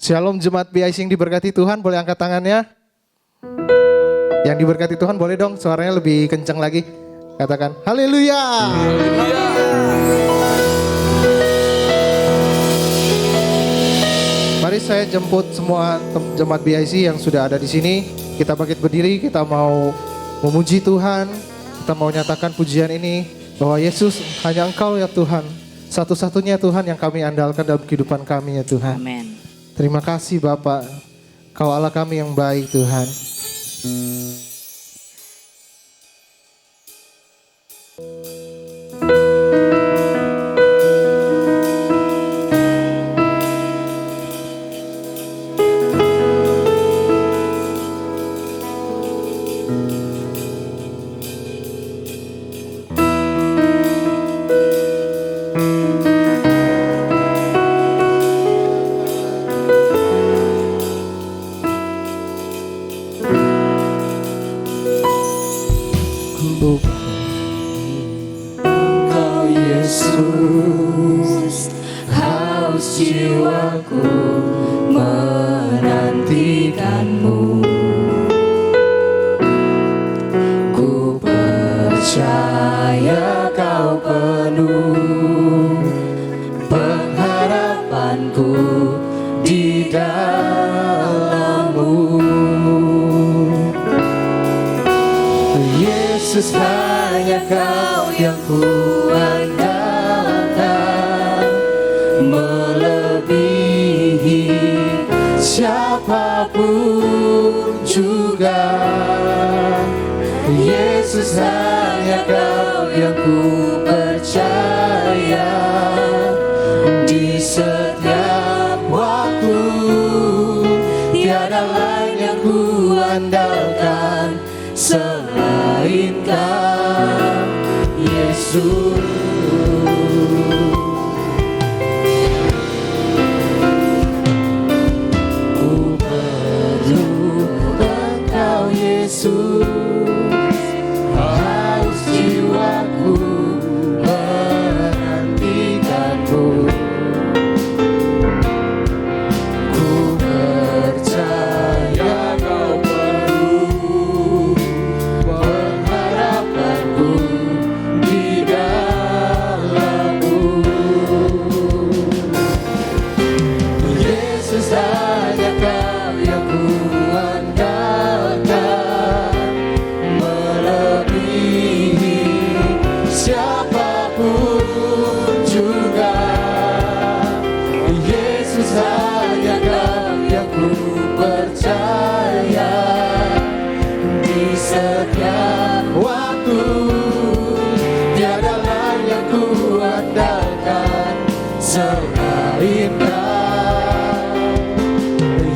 Shalom jemaat BIC yang diberkati Tuhan, boleh angkat tangannya? Yang diberkati Tuhan boleh dong suaranya lebih kencang lagi. Katakan haleluya. Mari saya jemput semua jemaat BIC yang sudah ada di sini. Kita bangkit berdiri, kita mau memuji Tuhan. Kita mau nyatakan pujian ini bahwa Yesus hanya Engkau ya Tuhan. Satu-satunya Tuhan yang kami andalkan dalam kehidupan kami ya Tuhan. Amin. Terima kasih Bapa, Kau Allah kami yang baik Tuhan. Engkau Yesus, haus jiwaku menantikanmu. Ku percaya kau penuh pengharapanku di dalam-Mu. Yesus hanya Kau yang ku andalkan, melebihi siapapun juga. Yesus hanya Kau yang ku percaya di setiap waktu. Tiada lain yang ku andalkan selain Kau, Yesus. Ku perlu Engkau Yesus, haus jiwaku menantikanmu. Ku percaya Kau penuh pengharapanku di dalam-Mu. Yesus hanya Kau yang ku andalkan, melebihi siapapun juga. Yesus hanya Kau yang ku percaya di setiap waktu. Tiada lain yang ku andalkan selain Kau.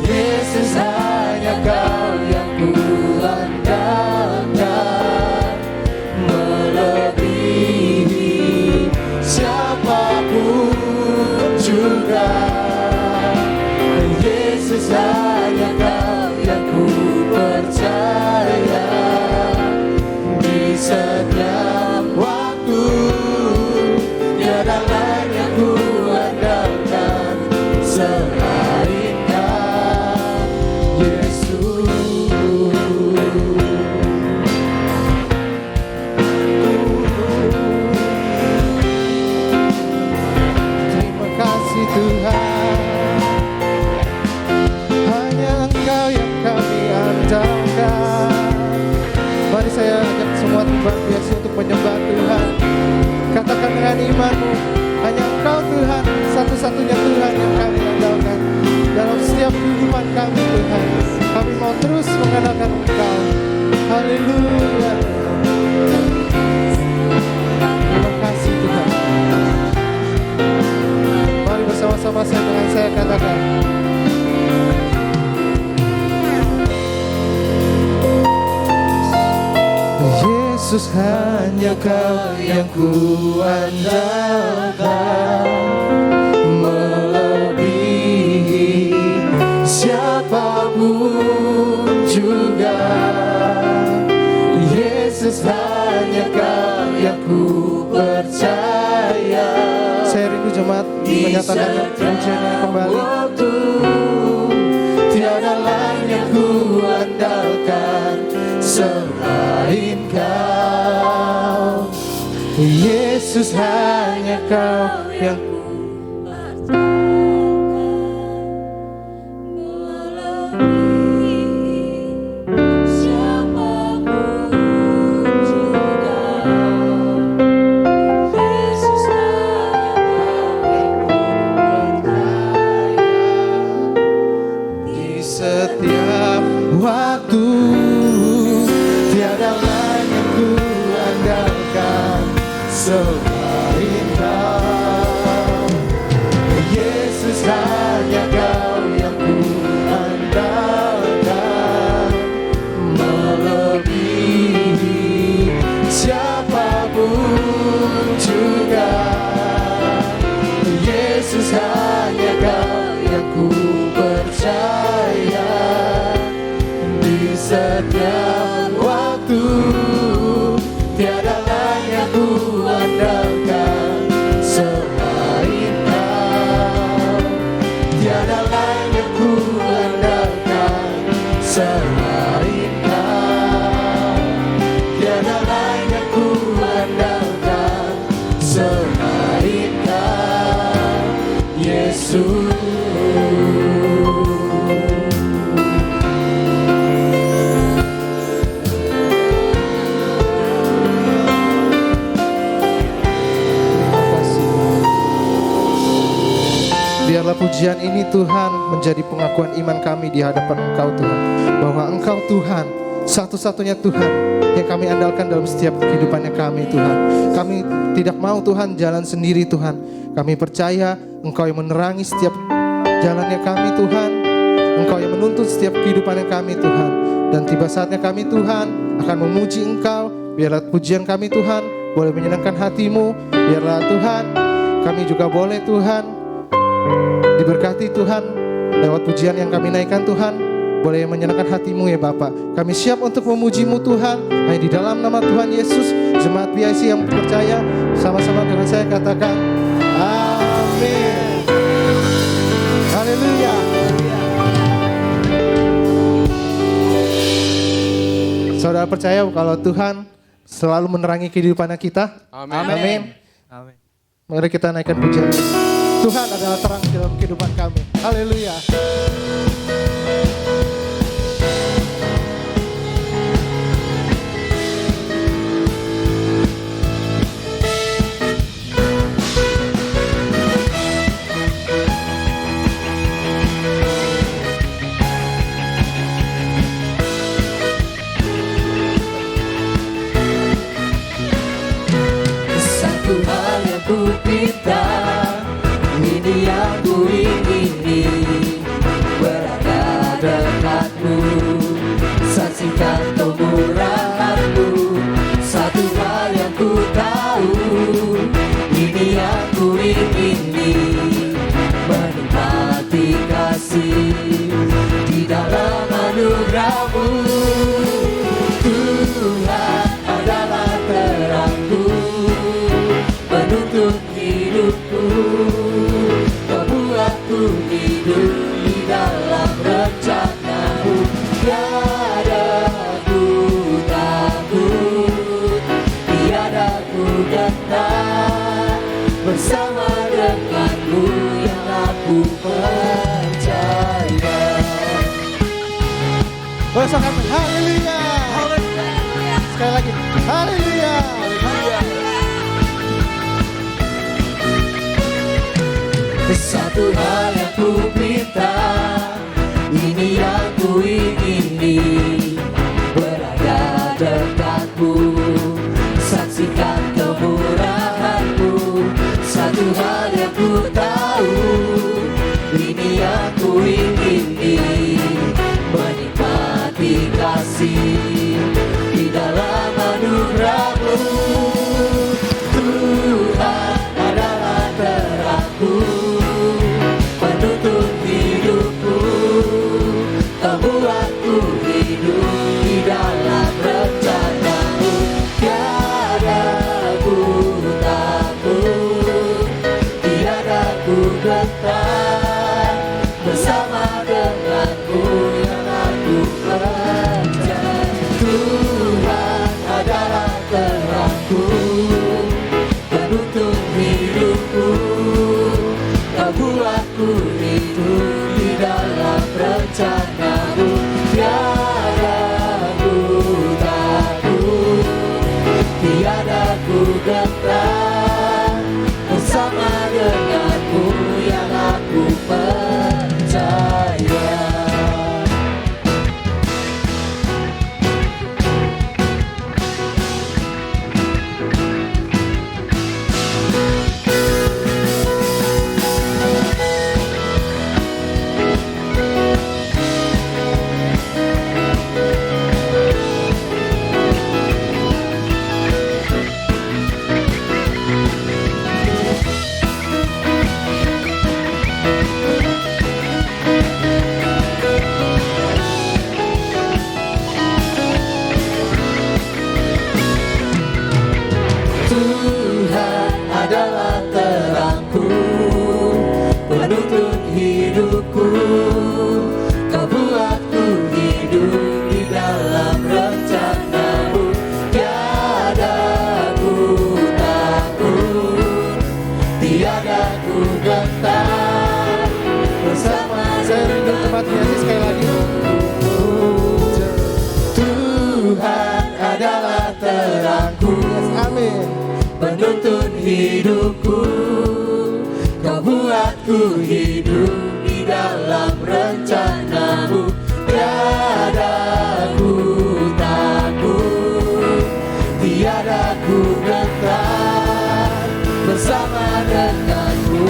Yesus hanya Kau yang ku andalkan, melebihi siapapun juga. Yesus hanya Kau yang ku percaya di setiap waktu. Tiada lain yang ku andalkan selain Kau, Yesus. Terima kasih Tuhan. Hanya Engkau yang kami andalkan. Mari saya ajak semua jemaat BIC untuk menyembah Tuhan. Katakan dengan imanmu, hanya Engkau Tuhan, satu-satunya Tuhan yang kami andalkan. Dalam setiap kehidupan kami Tuhan, kami mau terus mengandalkan Engkau. Haleluya. Terima kasih Tuhan. Mari bersama-sama saya dengan saya katakan, Yesus hanya Kau yang ku andalkan, Melebihi siapapun juga. Yesus hanya Kau yang ku percaya. saya rindu jemaat menyatakan pujian ini kembali. Waktu Yesus hanya Kau yang di setiap waktu, tiada lain yang ku andalkan selain Kau. Yesus hanya Kau yang ku andalkan, melebihi siapapun juga. Yesus hanya Kau yang ku percaya, di setiap waktu tiada lain yang ku andalkan selain Kau. Tiada lain yang ku andalkan selain Kau. Tiada lain yang ku andalkan selain Kau, Yesus. Biarlah pujian ini Tuhan menjadi pengakuan iman kami di hadapan Engkau Tuhan, bahwa Engkau Tuhan, satu-satunya Tuhan yang kami andalkan dalam setiap kehidupannya kami Tuhan. Kami tidak mau Tuhan jalan sendiri Tuhan. Kami percaya Engkau yang menerangi setiap jalannya kami Tuhan. Engkau yang menuntun setiap kehidupannya kami Tuhan. Dan tiba saatnya kami Tuhan akan memuji Engkau. Biarlah pujian kami Tuhan boleh menyenangkan hati-Mu. Biarlah Tuhan kami juga boleh Tuhan diberkati Tuhan lewat pujian yang kami naikkan Tuhan, boleh menyenangkan hati-Mu ya Bapa. Kami siap untuk memuji-Mu Tuhan. Hanya di dalam nama Tuhan Yesus, jemaat PIC yang percaya sama-sama dengan saya katakan amin. Haleluya. Saudara percaya kalau Tuhan selalu menerangi kehidupan kita? Amin. Amin. Mari kita naikkan pujian. Tuhan adalah terang dalam kehidupan kami. Haleluya. Satu hal yang ku pinta, ini yang ku ingini, berada dekatmu, saksikan kemurahan-Mu. Satu hal yang ku tahu, ini yang ku ingini, menikmati kasih di dalam anugerah-Mu. Tuhan adalah terangku, penuntun hidupku, membuatku hidup di dalam rencana-Mu. Tiada ku takut, tiada ku gentar, bersama dengan-Mu yang aku percaya. Bersama kami, haleluya. Sekali lagi, haleluya. Satu hal yang ku minta, ini yang ku ingini, berada dekatmu, saksikan kemurahan-Mu. Satu hal yang ku tahu, ini yang ku ingini, menikmati kasih di dalam anugerah-Mu. Tuhan adalah terangku, penuntun hidupku, membuatku hidup di dalam rencana-Mu. Tiada ku takut, tiada ku gentar, hidupku, Kau buatku hidup di dalam rencanamu. Tiada ku takut, tiada ku gentar bersama denganmu.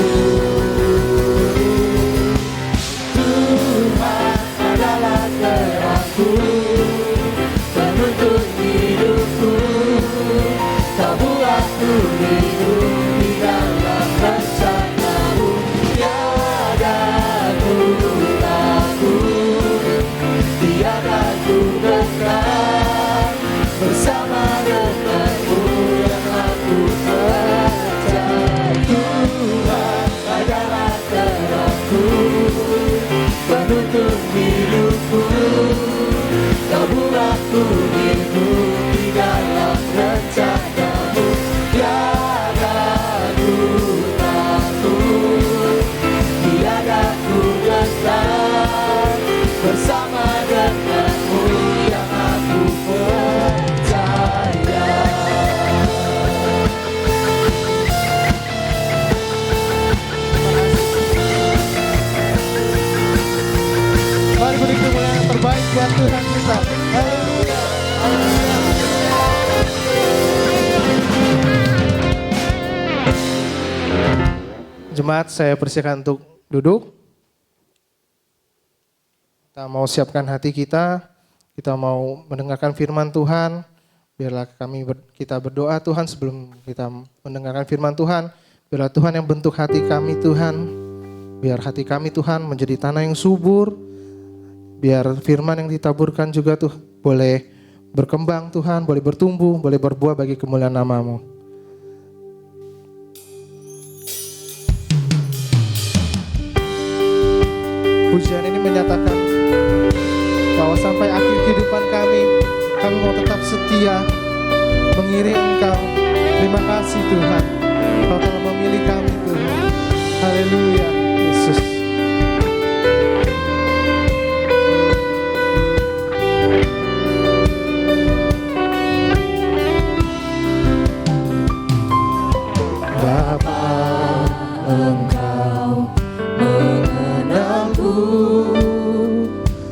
Tuhan adalah terangku, penuntun hidupku, Kau buatku hidup di dalam rencanamu. Tiada ku takut, tiada ku gentar bersama denganmu yang aku percaya. Tuhan adalah terangku, penuntun hidupku, Kau buatku hidup di dalam rencanamu. Tiada ku takut, tiada ku gentar bersama denganmu yang aku percaya. Mari beri kemuliaan yang terbaik buat Tuhan kita. Haleluya. Jemaat, saya persilakan untuk duduk. Kita mau siapkan hati kita mau mendengarkan firman Tuhan. Biarlah kita berdoa Tuhan sebelum kita mendengarkan firman Tuhan. Biarlah Tuhan yang bentuk hati kami Tuhan. Biar hati kami Tuhan menjadi tanah yang subur. Biar firman yang ditaburkan juga tuh boleh berkembang Tuhan, boleh bertumbuh, boleh berbuah bagi kemuliaan nama-Mu. Pujian ini menyatakan bahwa sampai akhir kehidupan kami mau tetap setia mengiring Engkau. Terima kasih Tuhan, Kau telah memilih kami Tuhan. Haleluya, Yesus. Bapa, Engkau mengenalku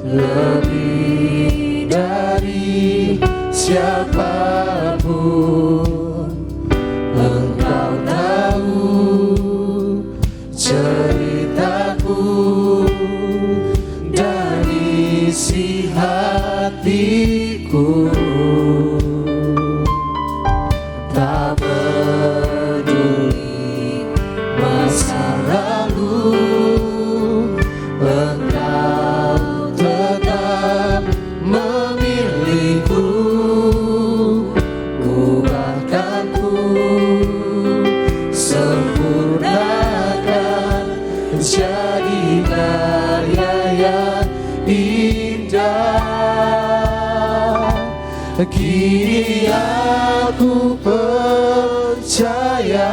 lebih dari siapapun. Engkau tahu ceritaku dan isi hatiku. Tak peduli masa lalu, Engkau tetap memilihku. Ubahkanku, sempurnakan jadi karya yang indah. Kini aku percaya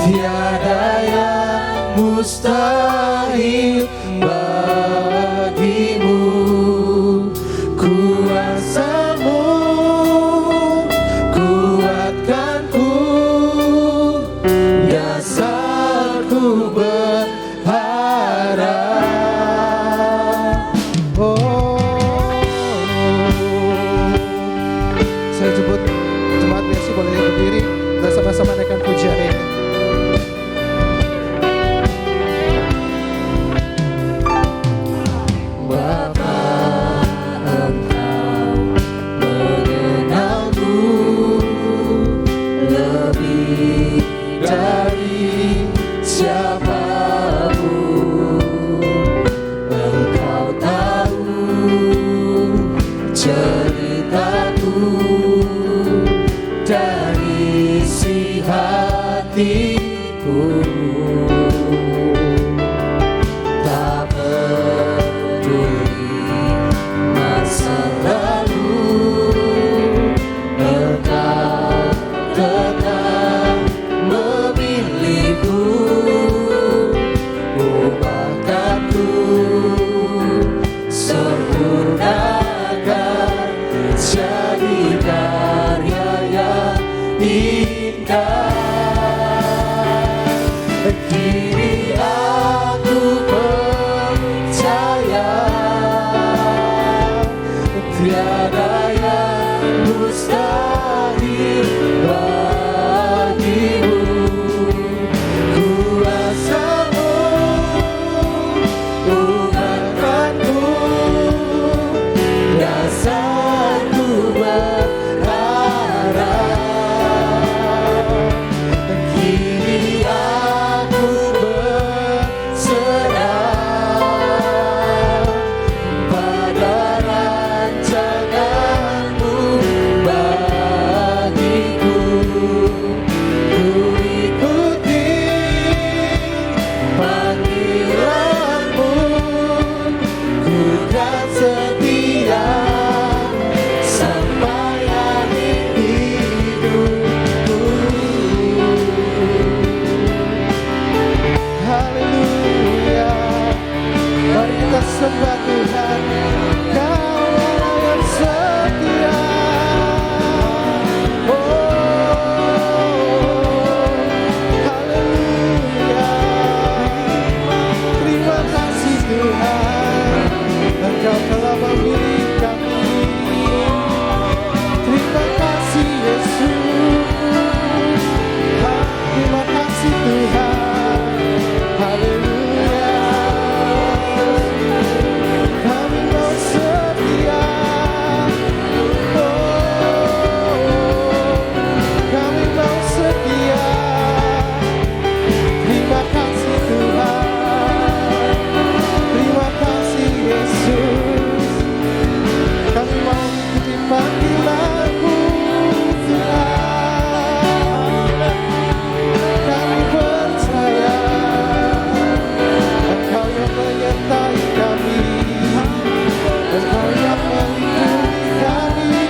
tiada yang mustahil bagimu. Kuasa-Mu kuatkanku, dasarku berharap. Saya jemput jemaat biasa boleh berdiri dan sama-sama naikkan pujian ini. Bapa, Engkau mengenalku lebih dari siapapun. Engkau tahu ceritaku dan isi hatiku. Tak peduli masa lalu, Engkau tetap memilihku. Ubahkanku, sempurnakan jadi karya yang indah. Kini aku percaya tiada yang mustahil bagimu. Kuasamu umatkanku, dasarku berharap. Kini aku berserah pada rancanganmu bagiku. Ku ikuti panggilanmu, ku kan setia sampai akhir hidupku. Haleluya. Mari kita sembah Tuhan. Kau Allah yang setia. Haleluya. Terima kasih Tuhan, Engkau telah memilih kami. Terima kasih Yesus. Terima kasih Tuhan. Haleluya. Kami mau setia. Kami mau setia. Terima kasih Tuhan. Terima kasih Yesus. Kami mau ikuti panggilan-Mu Tuhan. Kami percaya Engkau yang menyertai kami, Engkau yang melindungi kami.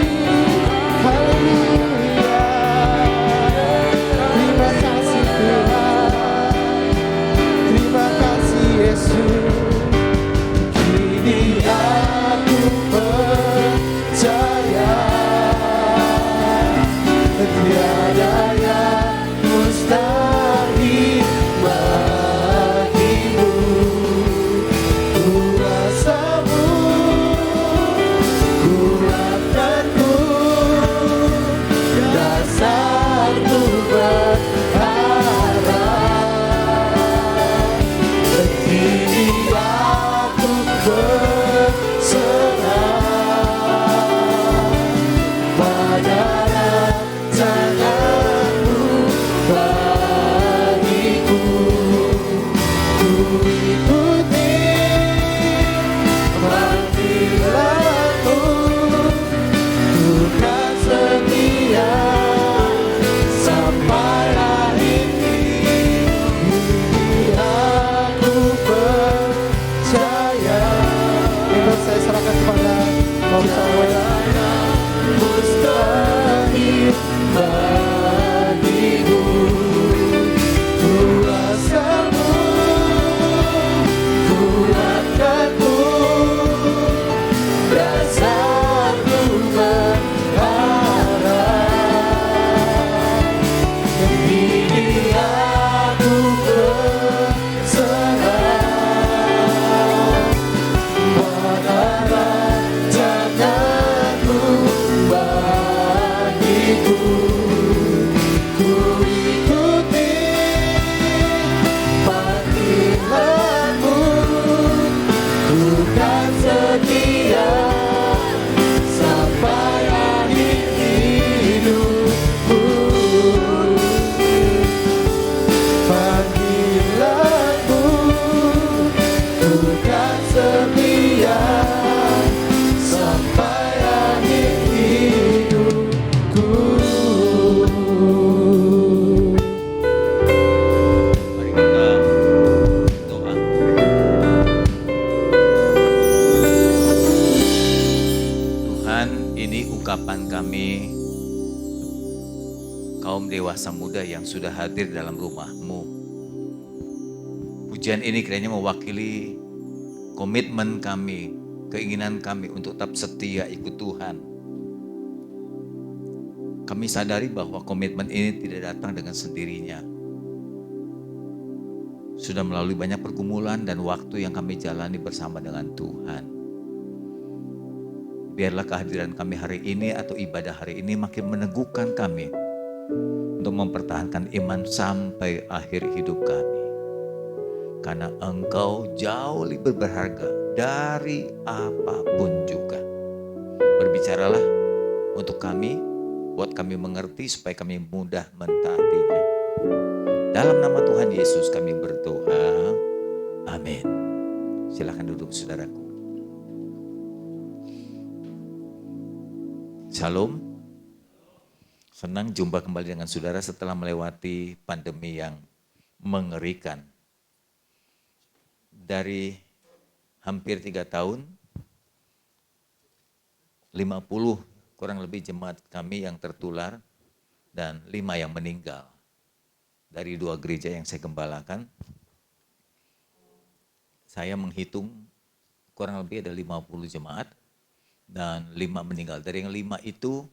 Haleluya. Terima kasih Tuhan. Terima kasih Yesus. Kini aku percaya tiada yang mustahil bagimu. Kuasamu kuatkanku, dasarku berharap. Kini aku berserah pada rancanganmu bagiku. Ku ikuti panggilanmu, ku kan setia sampai akhir hidup. Aku percaya. Ini saya serahkan kepada Bapak Samuel. Mustahil bagimu. Kuasamu kuatkanku, dasarku berharap. Kini aku berserah pada rancanganmu bagiku. Ku ikuti panggilanmu, ku kan setia sampai akhir hidupku. Panggilanmu, ku kan setia sampai akhir hidupku. Mari kita doa. Tuhan, ini ungkapan kami, kaum dewasa muda yang sudah hadir dalam rumah-Mu. Pujian ini kiranya mewakili komitmen kami, keinginan kami untuk tetap setia ikut Tuhan. Kami sadari bahwa komitmen ini tidak datang dengan sendirinya. Sudah melalui banyak pergumulan dan waktu yang kami jalani bersama dengan Tuhan. Biarlah kehadiran kami hari ini atau ibadah hari ini makin meneguhkan kami untuk mempertahankan iman sampai akhir hidup kami. Karena Engkau jauh lebih berharga dari apapun juga. Berbicaralah untuk kami, buat kami mengerti supaya kami mudah mentaatinya. Dalam nama Tuhan Yesus kami berdoa. Amin. Silakan duduk saudaraku. Shalom. Senang jumpa kembali dengan saudara setelah melewati pandemi yang mengerikan. Dari hampir 3 tahun, 50 kurang lebih jemaat kami yang tertular dan 5 yang meninggal. Dari 2 gereja yang saya gembalakan, saya menghitung kurang lebih ada 50 jemaat dan 5 meninggal. Dari yang 5 itu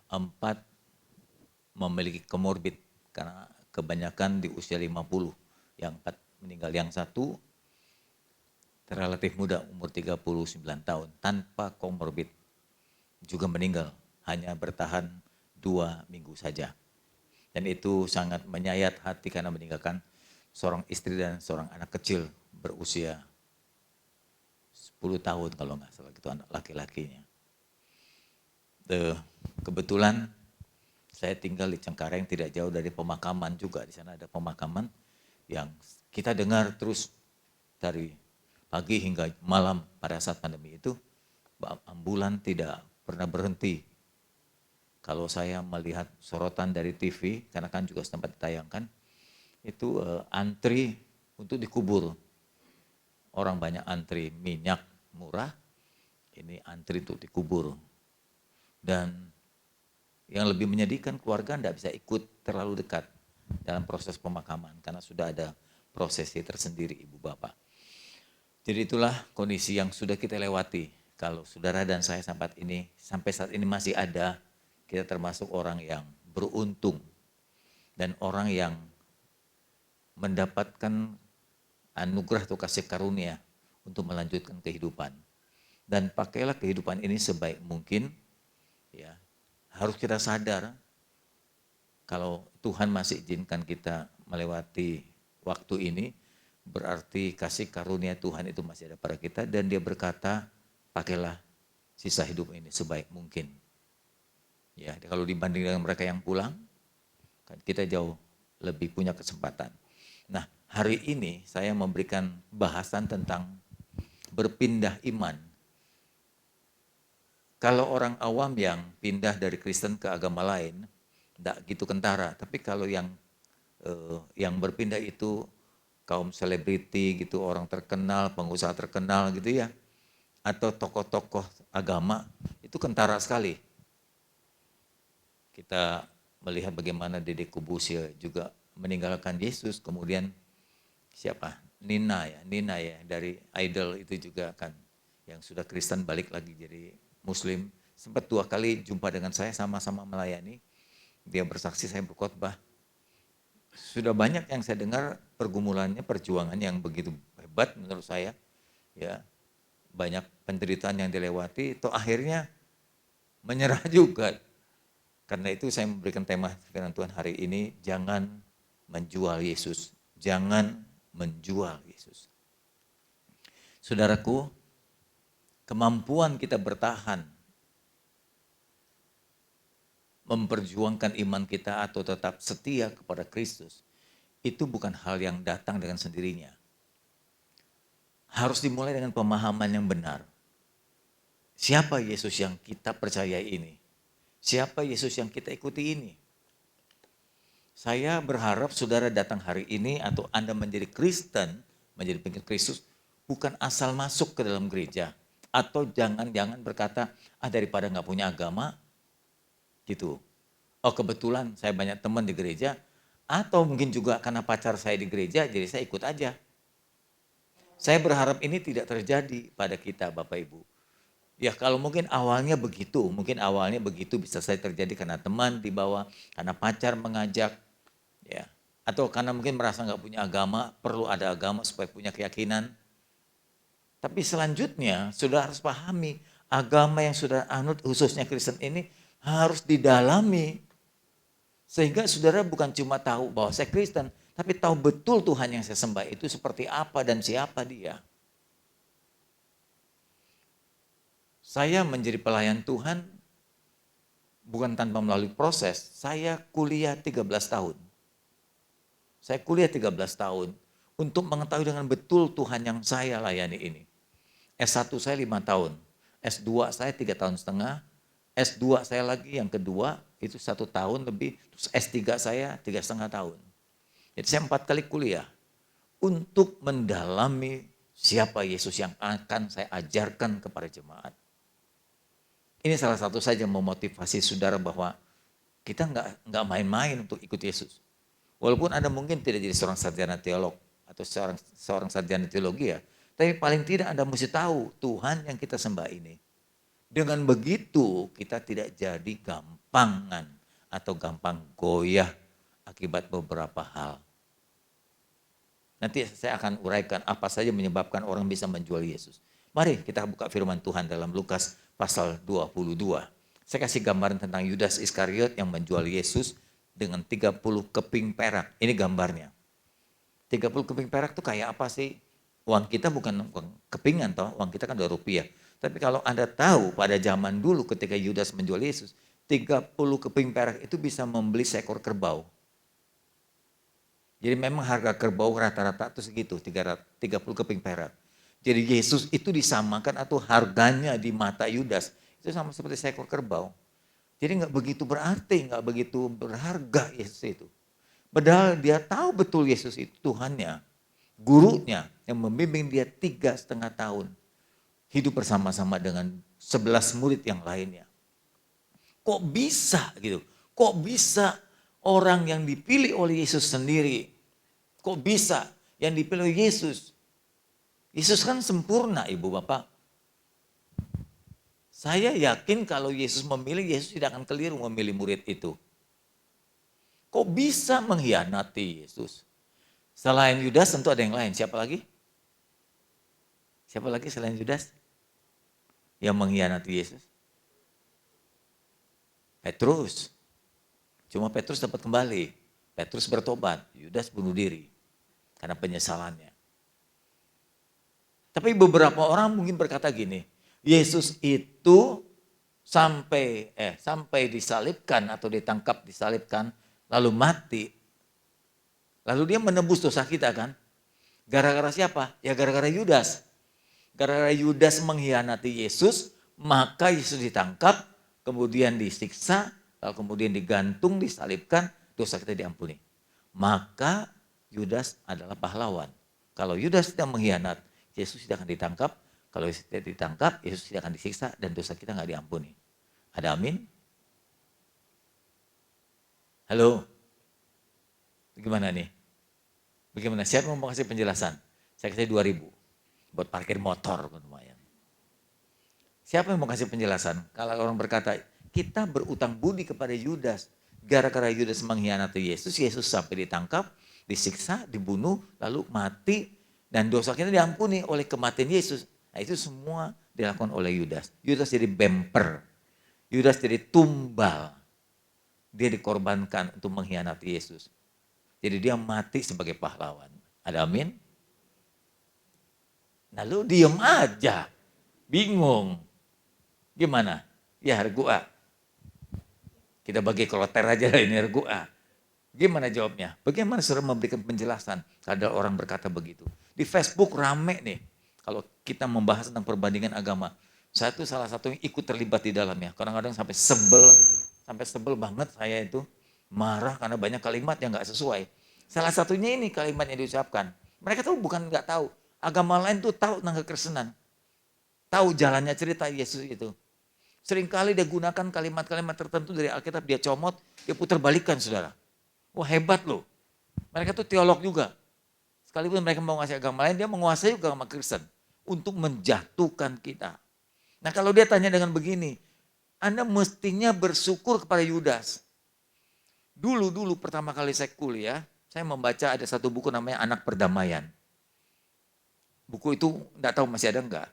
4 memiliki komorbid karena kebanyakan di usia 50. Yang 4 meninggal, yang 1 relatif muda umur 39 tahun tanpa komorbid juga meninggal, hanya bertahan 2 minggu saja. Dan itu sangat menyayat hati karena meninggalkan seorang istri dan seorang anak kecil berusia 10 tahun kalau nggak salah, itu anak laki-lakinya. Kebetulan saya tinggal di Cengkareng, tidak jauh dari pemakaman juga. Di sana ada pemakaman yang kita dengar terus dari pagi hingga malam pada saat pandemi itu, ambulan tidak pernah berhenti. Kalau saya melihat sorotan dari TV, karena kan juga sempat ditayangkan, itu antri untuk dikubur. Orang banyak antri minyak murah, ini antri untuk dikubur. Dan yang lebih menyedihkan, keluarga tidak bisa ikut terlalu dekat dalam proses pemakaman, karena sudah ada prosesi tersendiri ibu bapak. Jadi itulah kondisi yang sudah kita lewati. Kalau saudara dan saya sampai saat ini masih ada, kita termasuk orang yang beruntung dan orang yang mendapatkan anugerah atau kasih karunia untuk melanjutkan kehidupan. Dan pakailah kehidupan ini sebaik mungkin. Ya, harus kita sadar kalau Tuhan masih izinkan kita melewati waktu ini, berarti kasih karunia Tuhan itu masih ada pada kita, dan dia berkata, pakailah sisa hidup ini sebaik mungkin. Ya, kalau dibanding dengan mereka yang pulang, kan kita jauh lebih punya kesempatan. Nah, hari ini saya memberikan bahasan tentang berpindah iman. Kalau orang awam yang pindah dari Kristen ke agama lain, tidak gitu kentara. Tapi kalau yang berpindah itu kaum selebriti gitu, orang terkenal, pengusaha terkenal gitu ya, atau tokoh-tokoh agama, itu kentara sekali. Kita melihat bagaimana Deddy Corbuzier juga meninggalkan Yesus, kemudian siapa? Nina ya dari Idol itu juga kan, yang sudah Kristen balik lagi jadi Muslim. Sempat 2 kali jumpa dengan saya, sama-sama melayani. Dia bersaksi, saya berkhotbah. Sudah banyak yang saya dengar pergumulannya, perjuangan yang begitu hebat menurut saya. Ya, banyak penderitaan yang dilewati, toh akhirnya menyerah juga. Karena itu saya memberikan tema firman Tuhan hari ini, jangan menjual Yesus. Jangan menjual Yesus. Saudaraku, kemampuan kita bertahan, memperjuangkan iman kita atau tetap setia kepada Kristus, itu bukan hal yang datang dengan sendirinya. Harus dimulai dengan pemahaman yang benar. Siapa Yesus yang kita percaya ini? Siapa Yesus yang kita ikuti ini? Saya berharap saudara datang hari ini atau Anda menjadi Kristen, menjadi pengikut Kristus, bukan asal masuk ke dalam gereja. Atau jangan-jangan berkata, daripada nggak punya agama, gitu. Oh kebetulan saya banyak teman di gereja, atau mungkin juga karena pacar saya di gereja, jadi saya ikut aja. Saya berharap ini tidak terjadi pada kita Bapak Ibu. Ya kalau mungkin awalnya begitu, bisa saja terjadi karena teman dibawa, karena pacar mengajak, ya, atau karena mungkin merasa nggak punya agama, perlu ada agama supaya punya keyakinan. Tapi selanjutnya sudah harus pahami agama yang sudah anut khususnya Kristen ini harus didalami. Sehingga saudara bukan cuma tahu bahwa saya Kristen, tapi tahu betul Tuhan yang saya sembah itu seperti apa dan siapa dia. Saya menjadi pelayan Tuhan bukan tanpa melalui proses. Saya kuliah 13 tahun. Saya kuliah 13 tahun untuk mengetahui dengan betul Tuhan yang saya layani ini. S1 saya 5 tahun, S2 saya 3 tahun setengah, S2 saya lagi yang kedua itu 1 tahun lebih, terus S3 saya 3,5 tahun. Jadi saya 4 kali kuliah untuk mendalami siapa Yesus yang akan saya ajarkan kepada jemaat. Ini salah satu saja memotivasi saudara bahwa kita nggak main-main untuk ikut Yesus. Walaupun Anda mungkin tidak jadi seorang sarjana teolog atau seorang sarjana teologi ya, tapi paling tidak Anda mesti tahu Tuhan yang kita sembah ini. Dengan begitu kita tidak jadi gampangan atau gampang goyah akibat beberapa hal. Nanti saya akan uraikan apa saja menyebabkan orang bisa menjual Yesus. Mari kita buka firman Tuhan dalam Lukas pasal 22. Saya kasih gambaran tentang Yudas Iskariot yang menjual Yesus dengan 30 keping perak. Ini gambarnya. 30 keping perak itu kayak apa sih? Uang kita bukan uang kepingan toh, uang kita kan 2 rupiah. Tapi kalau Anda tahu pada zaman dulu ketika Yudas menjual Yesus, 30 keping perak itu bisa membeli seekor kerbau. Jadi memang harga kerbau rata-rata itu segitu, 30 keping perak. Jadi Yesus itu disamakan atau harganya di mata Yudas itu sama seperti seekor kerbau. Jadi nggak begitu berarti, nggak begitu berharga Yesus itu. Padahal dia tahu betul Yesus itu Tuhannya, gurunya yang membimbing dia 3,5 tahun. Hidup bersama-sama dengan 11 murid yang lainnya. Kok bisa gitu? Kok bisa orang yang dipilih oleh Yesus sendiri? Kok bisa yang dipilih oleh Yesus? Yesus kan sempurna Ibu Bapak. Saya yakin kalau Yesus memilih, Yesus tidak akan keliru memilih murid itu. Kok bisa mengkhianati Yesus? Selain Yudas tentu ada yang lain. Siapa lagi? Siapa lagi selain Yudas yang mengkhianati Yesus? Petrus. Cuma Petrus dapat kembali. Petrus bertobat, Yudas bunuh diri karena penyesalannya. Tapi beberapa orang mungkin berkata gini, Yesus itu sampai disalibkan atau ditangkap, disalibkan, lalu mati. Lalu dia menebus dosa kita kan? Gara-gara siapa? Ya gara-gara Yudas. Gara-gara Yudas mengkhianati Yesus, maka Yesus ditangkap, kemudian disiksa, lalu kemudian digantung, disalibkan, dosa kita diampuni. Maka Yudas adalah pahlawan. Kalau Yudas tidak mengkhianat, Yesus tidak akan ditangkap. Kalau Yesus tidak ditangkap, Yesus tidak akan disiksa dan dosa kita nggak diampuni. Ada amin? Halo? Bagaimana nih? Bagaimana? Siapa mau kasih penjelasan? Saya kasih 2.000 buat parkir motor lumayan. Siapa yang mau kasih penjelasan? Kalau orang berkata, kita berutang budi kepada Yudas. Gara-gara Yudas mengkhianati Yesus, Yesus sampai ditangkap, disiksa, dibunuh, lalu mati. Dan dosa kita diampuni oleh kematian Yesus. Nah itu semua dilakukan oleh Yudas. Yudas jadi bemper. Yudas jadi tumbal. Dia dikorbankan untuk mengkhianati Yesus. Jadi dia mati sebagai pahlawan. Ada amin? Nah lu diem aja. Bingung. Gimana? Ya Argua. Kita bagi kloter aja ini Argua. Gimana jawabnya? Bagaimana saudara memberikan penjelasan? Ada orang berkata begitu. Di Facebook rame nih. Kalau kita membahas tentang perbandingan agama. Saya tuh salah satu yang ikut terlibat di dalamnya. Kadang-kadang sampai sebel banget saya itu. Marah karena banyak kalimat yang gak sesuai. Salah satunya ini kalimat yang diucapkan. Mereka tuh bukan gak tahu. Agama lain tuh tahu tentang kekristenan. Tahu jalannya cerita Yesus itu. Seringkali dia gunakan kalimat-kalimat tertentu dari Alkitab. Dia comot, dia putar balikan saudara. Wah hebat loh. Mereka tuh teolog juga. Sekalipun mereka mau ngasih agama lain, dia menguasai juga agama Kristen. Untuk menjatuhkan kita. Nah kalau dia tanya dengan begini, Anda mestinya bersyukur kepada Yudas. Dulu pertama kali saya kuliah, saya membaca ada satu buku namanya Anak Perdamaian. Buku itu enggak tahu masih ada enggak.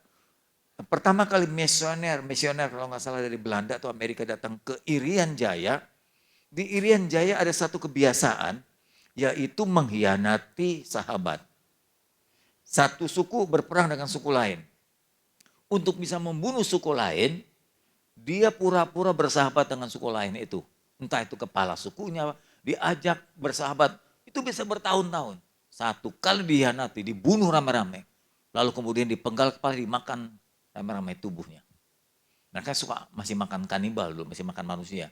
Pertama kali misioner kalau nggak salah dari Belanda atau Amerika datang ke Irian Jaya. Di Irian Jaya ada satu kebiasaan, yaitu mengkhianati sahabat. Satu suku berperang dengan suku lain. Untuk bisa membunuh suku lain, dia pura-pura bersahabat dengan suku lain itu. Entah itu kepala sukunya, diajak bersahabat. Itu bisa bertahun-tahun. Satu kali dikhianati, dibunuh rame-rame. Lalu kemudian dipenggal kepala, dimakan rame-rame tubuhnya. Mereka suka masih makan kanibal dulu, masih makan manusia.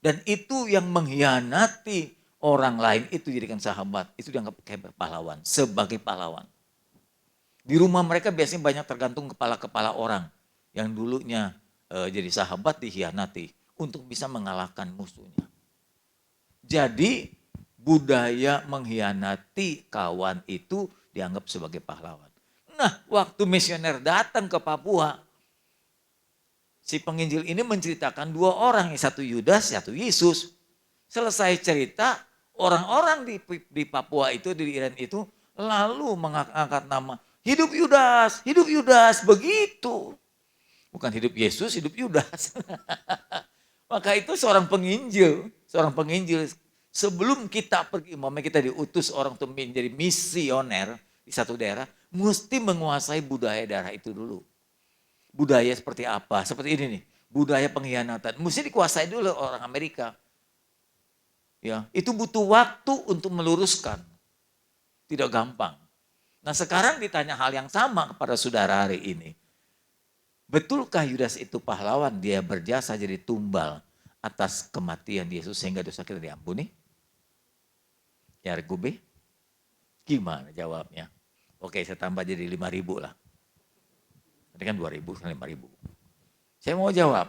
Dan itu yang mengkhianati orang lain itu jadikan sahabat. Itu dianggap kayak pahlawan, sebagai pahlawan. Di rumah mereka biasanya banyak tergantung kepala-kepala orang. Yang dulunya jadi sahabat dikhianati untuk bisa mengalahkan musuhnya. Jadi budaya mengkhianati kawan itu dianggap sebagai pahlawan. Nah, waktu misioner datang ke Papua, si penginjil ini menceritakan dua orang, satu Yudas, satu Yesus. Selesai cerita, orang-orang di Papua itu, di Iran itu, lalu mengangkat nama, hidup Yudas, begitu. Bukan hidup Yesus, hidup Yudas. Maka itu seorang penginjil, sebelum kita pergi, umpamanya kita diutus orang untuk menjadi misioner di satu daerah, mesti menguasai budaya daerah itu dulu. Budaya seperti apa? Seperti ini nih, budaya pengkhianatan. Mesti dikuasai dulu orang Amerika. Ya, itu butuh waktu untuk meluruskan. Tidak gampang. Nah, sekarang ditanya hal yang sama kepada saudara hari ini. Betulkah Yudas itu pahlawan? Dia berjasa jadi tumbal atas kematian Yesus sehingga dosa kita diampuni? Ya, Regu B? Gimana jawabnya? Oke, saya tambah jadi 5.000 lah. Tadi kan 2.000, 5.000. Saya mau jawab.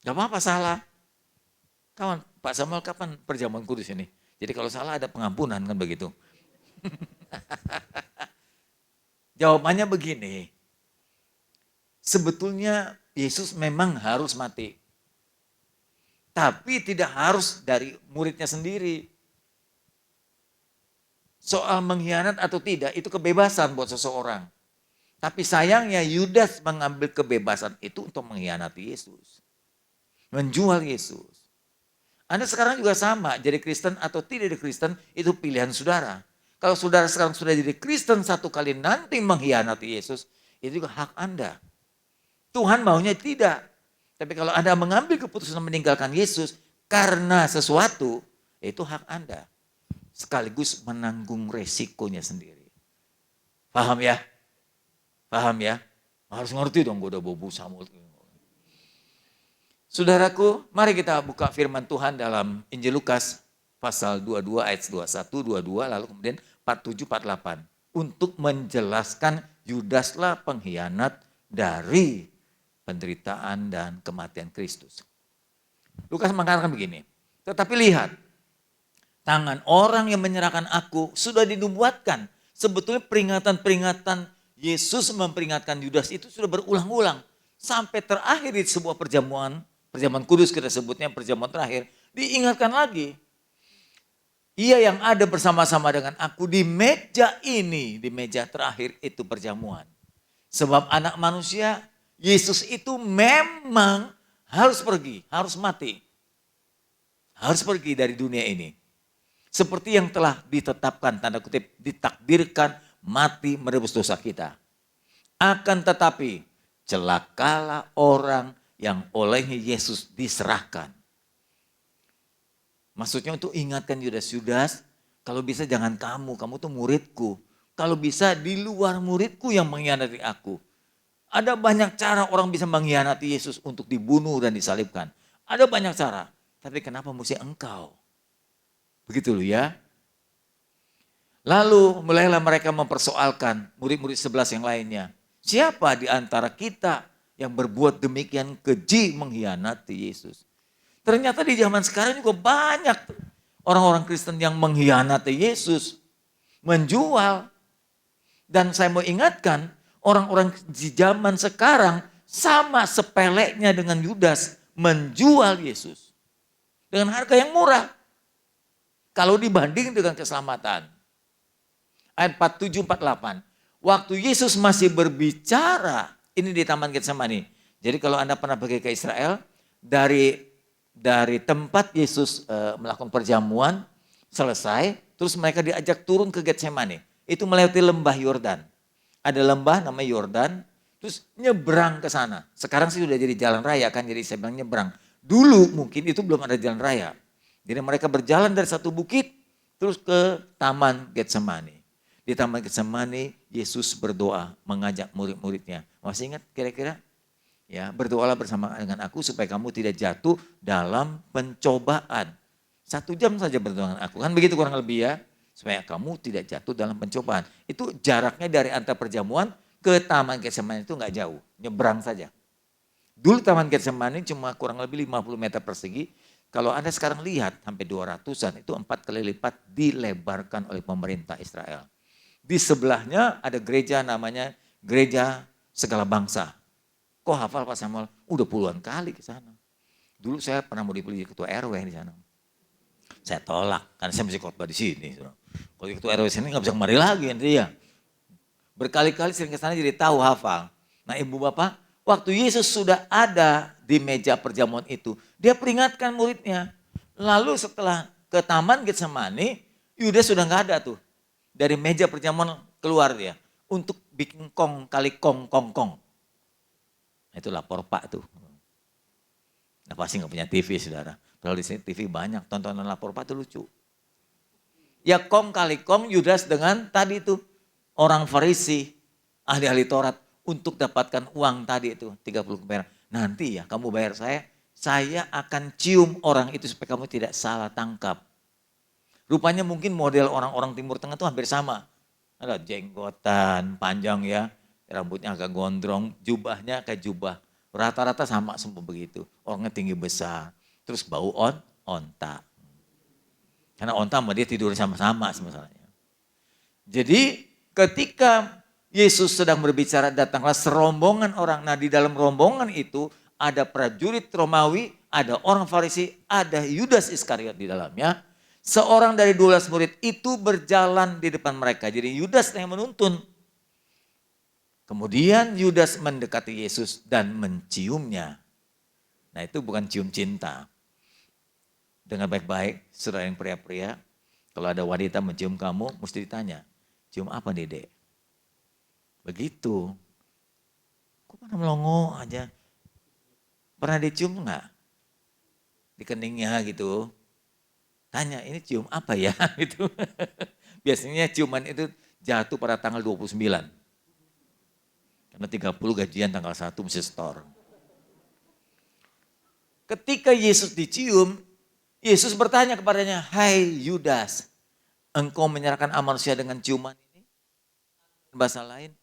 Gak apa-apa salah. Kawan, Pak Samuel kapan perjamuan kudus ini? Jadi kalau salah ada pengampunan kan begitu. Jawabannya begini. Sebetulnya Yesus memang harus mati. Tapi tidak harus dari muridnya sendiri. Soal mengkhianat atau tidak, itu kebebasan buat seseorang. Tapi sayangnya Yudas mengambil kebebasan itu untuk mengkhianati Yesus. Menjual Yesus. Anda sekarang juga sama, jadi Kristen atau tidak jadi Kristen, itu pilihan saudara. Kalau saudara sekarang sudah jadi Kristen satu kali nanti mengkhianati Yesus, itu juga hak Anda. Tuhan maunya tidak. Tapi kalau Anda mengambil keputusan meninggalkan Yesus karena sesuatu, itu hak Anda. Sekaligus menanggung resikonya sendiri. Paham ya? Paham ya? Harus ngerti dong, gue udah bobo Samuel. Saudaraku, mari kita buka firman Tuhan dalam Injil Lukas pasal 22 ayat 21, 22, lalu kemudian 47, 48. Untuk menjelaskan Yudaslah pengkhianat dari penderitaan dan kematian Kristus. Lukas mengatakan begini, tetapi lihat, tangan orang yang menyerahkan aku sudah dinubuatkan. Sebetulnya peringatan-peringatan Yesus memperingatkan Yudas itu sudah berulang-ulang. Sampai terakhir di sebuah perjamuan kudus kita sebutnya perjamuan terakhir. Diingatkan lagi. Ia yang ada bersama-sama dengan aku di meja ini, di meja terakhir itu perjamuan. Sebab anak manusia, Yesus itu memang harus pergi, harus mati. Harus pergi dari dunia ini. Seperti yang telah ditetapkan, tanda kutip, ditakdirkan mati menebus dosa kita. Akan tetapi, celakalah orang yang olehnya Yesus diserahkan. Maksudnya untuk ingatkan Yudas, kalau bisa jangan kamu tuh muridku. Kalau bisa di luar muridku yang mengkhianati aku. Ada banyak cara orang bisa mengkhianati Yesus untuk dibunuh dan disalibkan. Ada banyak cara, tapi kenapa mesti engkau? Begitu loh ya. Lalu mulailah mereka mempersoalkan murid-murid 11 yang lainnya. Siapa di antara kita yang berbuat demikian keji mengkhianati Yesus? Ternyata di zaman sekarang juga banyak orang-orang Kristen yang mengkhianati Yesus. Menjual. Dan saya mau ingatkan, Orang-orang di zaman sekarang sama sepeleknya dengan Yudas menjual Yesus dengan harga yang murah. Kalau dibanding dengan keselamatan. Ayat 47-48. Waktu Yesus masih berbicara, ini di Taman Getsemani. Jadi kalau Anda pernah pergi ke Israel, dari tempat Yesus melakukan perjamuan, selesai, terus mereka diajak turun ke Getsemani. Itu melewati lembah Yordan. Ada lembah namanya Yordan, terus nyebrang ke sana. Sekarang sih sudah jadi jalan raya kan, jadi saya bilang nyebrang. Dulu mungkin itu belum ada jalan raya. Jadi mereka berjalan dari satu bukit, terus ke Taman Getsemani. Di Taman Getsemani, Yesus berdoa mengajak murid-muridnya. Masih ingat kira-kira? Ya, berdoalah bersama dengan aku supaya kamu tidak jatuh dalam pencobaan. 1 jam saja berdoa dengan aku. Kan begitu kurang lebih ya. Supaya kamu tidak jatuh dalam pencobaan. Itu jaraknya dari antar perjamuan ke Taman Getsemani itu nggak jauh. Nyebrang saja. Dulu Taman Getsemani cuma kurang lebih 50 meter persegi. Kalau Anda sekarang lihat sampai 200-an itu 4 kali lipat dilebarkan oleh pemerintah Israel. Di sebelahnya ada gereja namanya Gereja Segala Bangsa. Kok hafal Pak Samuel? Udah puluhan kali ke sana. Dulu saya pernah mau dipilih ketua RW di sana. Saya tolak karena saya masih khotbah di sini. Kalau ketua RW sini nggak bisa kemari lagi nanti ya. Berkali-kali sering ke sana jadi tahu hafal. Nah ibu bapak, waktu Yesus sudah ada di meja perjamuan itu, dia peringatkan muridnya. Lalu setelah ke Taman Getsemani, Yudas sudah nggak ada tuh. Dari meja perjamuan keluar dia untuk bikin kong kali kong. Nah, itu lapor Pak tuh. Nah pasti nggak punya TV saudara. Kalau di sini TV banyak, tontonan lapor Pak itu lucu. Ya kong kali kong Yudas dengan tadi itu orang Farisi, ahli-ahli Taurat untuk dapatkan uang tadi itu 30 perak. Nanti ya kamu bayar saya akan cium orang itu supaya kamu tidak salah tangkap. Rupanya mungkin model orang-orang Timur Tengah itu hampir sama. Ada jenggotan panjang ya, rambutnya agak gondrong, jubahnya kayak jubah. Rata-rata sama semua begitu. Orangnya tinggi besar, terus bau onta. Karena onta sama dia tidur sama-sama masalahnya. Jadi ketika Yesus sedang berbicara, datanglah serombongan orang. Nah di dalam rombongan itu ada prajurit Romawi, ada orang Farisi, ada Yudas Iskariot di dalamnya. Seorang dari 12 murid itu berjalan di depan mereka. Jadi Yudas yang menuntun. Kemudian Yudas mendekati Yesus dan menciumnya. Nah itu bukan cium cinta. Dengan baik-baik, saudara yang pria-pria, kalau ada wanita mencium kamu, mesti ditanya, cium apa Dede? Begitu. Kok pada melongo aja? Pernah dicium enggak? Di keningnya gitu. Tanya, ini cium apa ya? Gitu. Biasanya ciuman itu jatuh pada tanggal 29. Karena 30 gajian tanggal 1 mesti store. Ketika Yesus dicium, Yesus bertanya kepadanya, "Hai Yudas, engkau menyerahkan manusia dengan ciuman ini?" Bahasa lain,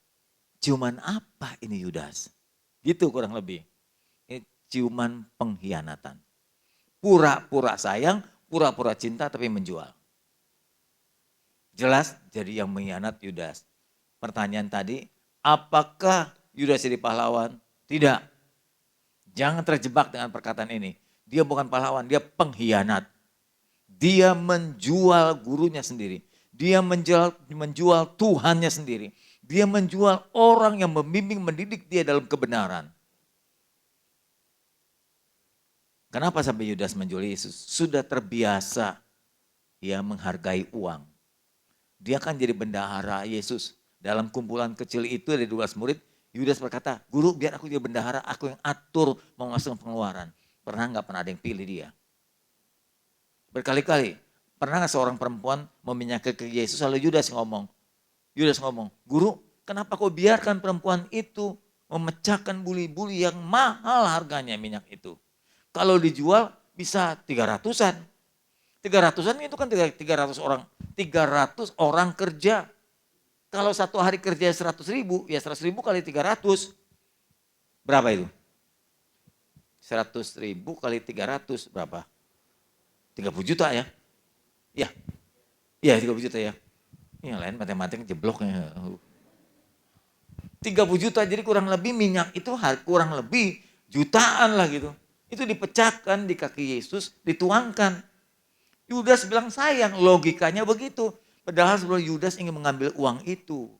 ciuman apa ini Yudas? Gitu kurang lebih. Ini ciuman pengkhianatan. Pura-pura sayang, pura-pura cinta tapi menjual. Jelas jadi yang mengkhianat Yudas. Pertanyaan tadi, apakah Yudas jadi pahlawan? Tidak. Jangan terjebak dengan perkataan ini. Dia bukan pahlawan, dia pengkhianat. Dia menjual gurunya sendiri. Dia menjual Tuhannya sendiri. Dia menjual orang yang membimbing, mendidik dia dalam kebenaran. Kenapa sampai Yudas menjual Yesus? Sudah terbiasa dia menghargai uang. Dia kan jadi bendahara Yesus. Dalam kumpulan kecil itu ada 12 murid, Yudas berkata, "Guru biar aku jadi bendahara, aku yang atur memasukkan pengeluaran." Pernah nggak pernah ada yang pilih dia? Berkali-kali. Pernah nggak seorang perempuan meminyaki ke Yesus, lalu Yudas ngomong, "Guru kenapa kau biarkan perempuan itu memecahkan buli-buli yang mahal harganya minyak itu? Kalau dijual bisa 300-an. 300-an itu kan 300 orang. 300 orang kerja. Kalau satu hari kerja 100.000, ya 100.000 kali 300. Berapa itu? 100.000 kali 300 berapa? 30 juta ya? Iya 30 juta ya. Yang lain matematik jebloknya. 30 juta, jadi kurang lebih minyak itu kurang lebih jutaan lah gitu. Itu dipecahkan di kaki Yesus, dituangkan. Yudas bilang sayang, logikanya begitu. Padahal sebelum Yudas ingin mengambil uang itu.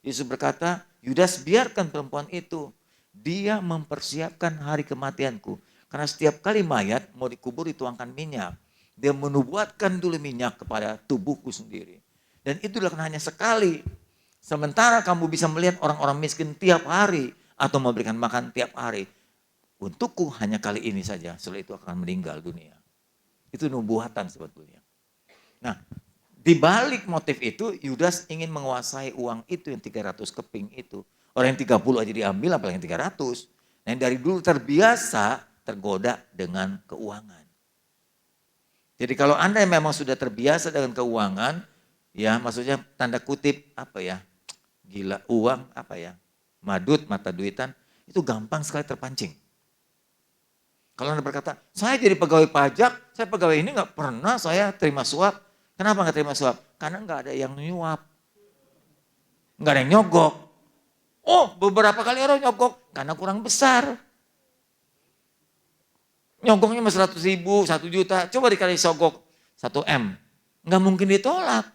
Yesus berkata, Yudas biarkan perempuan itu. Dia mempersiapkan hari kematianku. Karena setiap kali mayat mau dikubur dituangkan minyak. Dia menubuatkan dulu minyak kepada tubuhku sendiri. Dan itu dilakukan hanya sekali. Sementara kamu bisa melihat orang-orang miskin tiap hari. Atau memberikan makan tiap hari. Untukku hanya kali ini saja. Setelah itu akan meninggal dunia. Itu nubuatan sebetulnya. Nah, di balik motif itu, Yudas ingin menguasai uang itu yang 300 keping itu. Orang yang 30 aja diambil, apalagi yang 300. Nah, yang dari dulu terbiasa tergoda dengan keuangan. Jadi kalau Anda yang memang sudah terbiasa dengan keuangan, ya maksudnya tanda kutip apa ya, gila uang apa ya, madut mata duitan, itu gampang sekali terpancing. Kalau Anda berkata, saya jadi pegawai pajak, saya pegawai ini nggak pernah saya terima suap. Kenapa nggak terima suap? Karena nggak ada yang nyuap. Nggak ada yang nyogok. Oh, beberapa kali orang nyogok karena kurang besar. Nyogoknya 100 ribu, 1 juta. Coba dikali sogok 1 M. Nggak mungkin ditolak.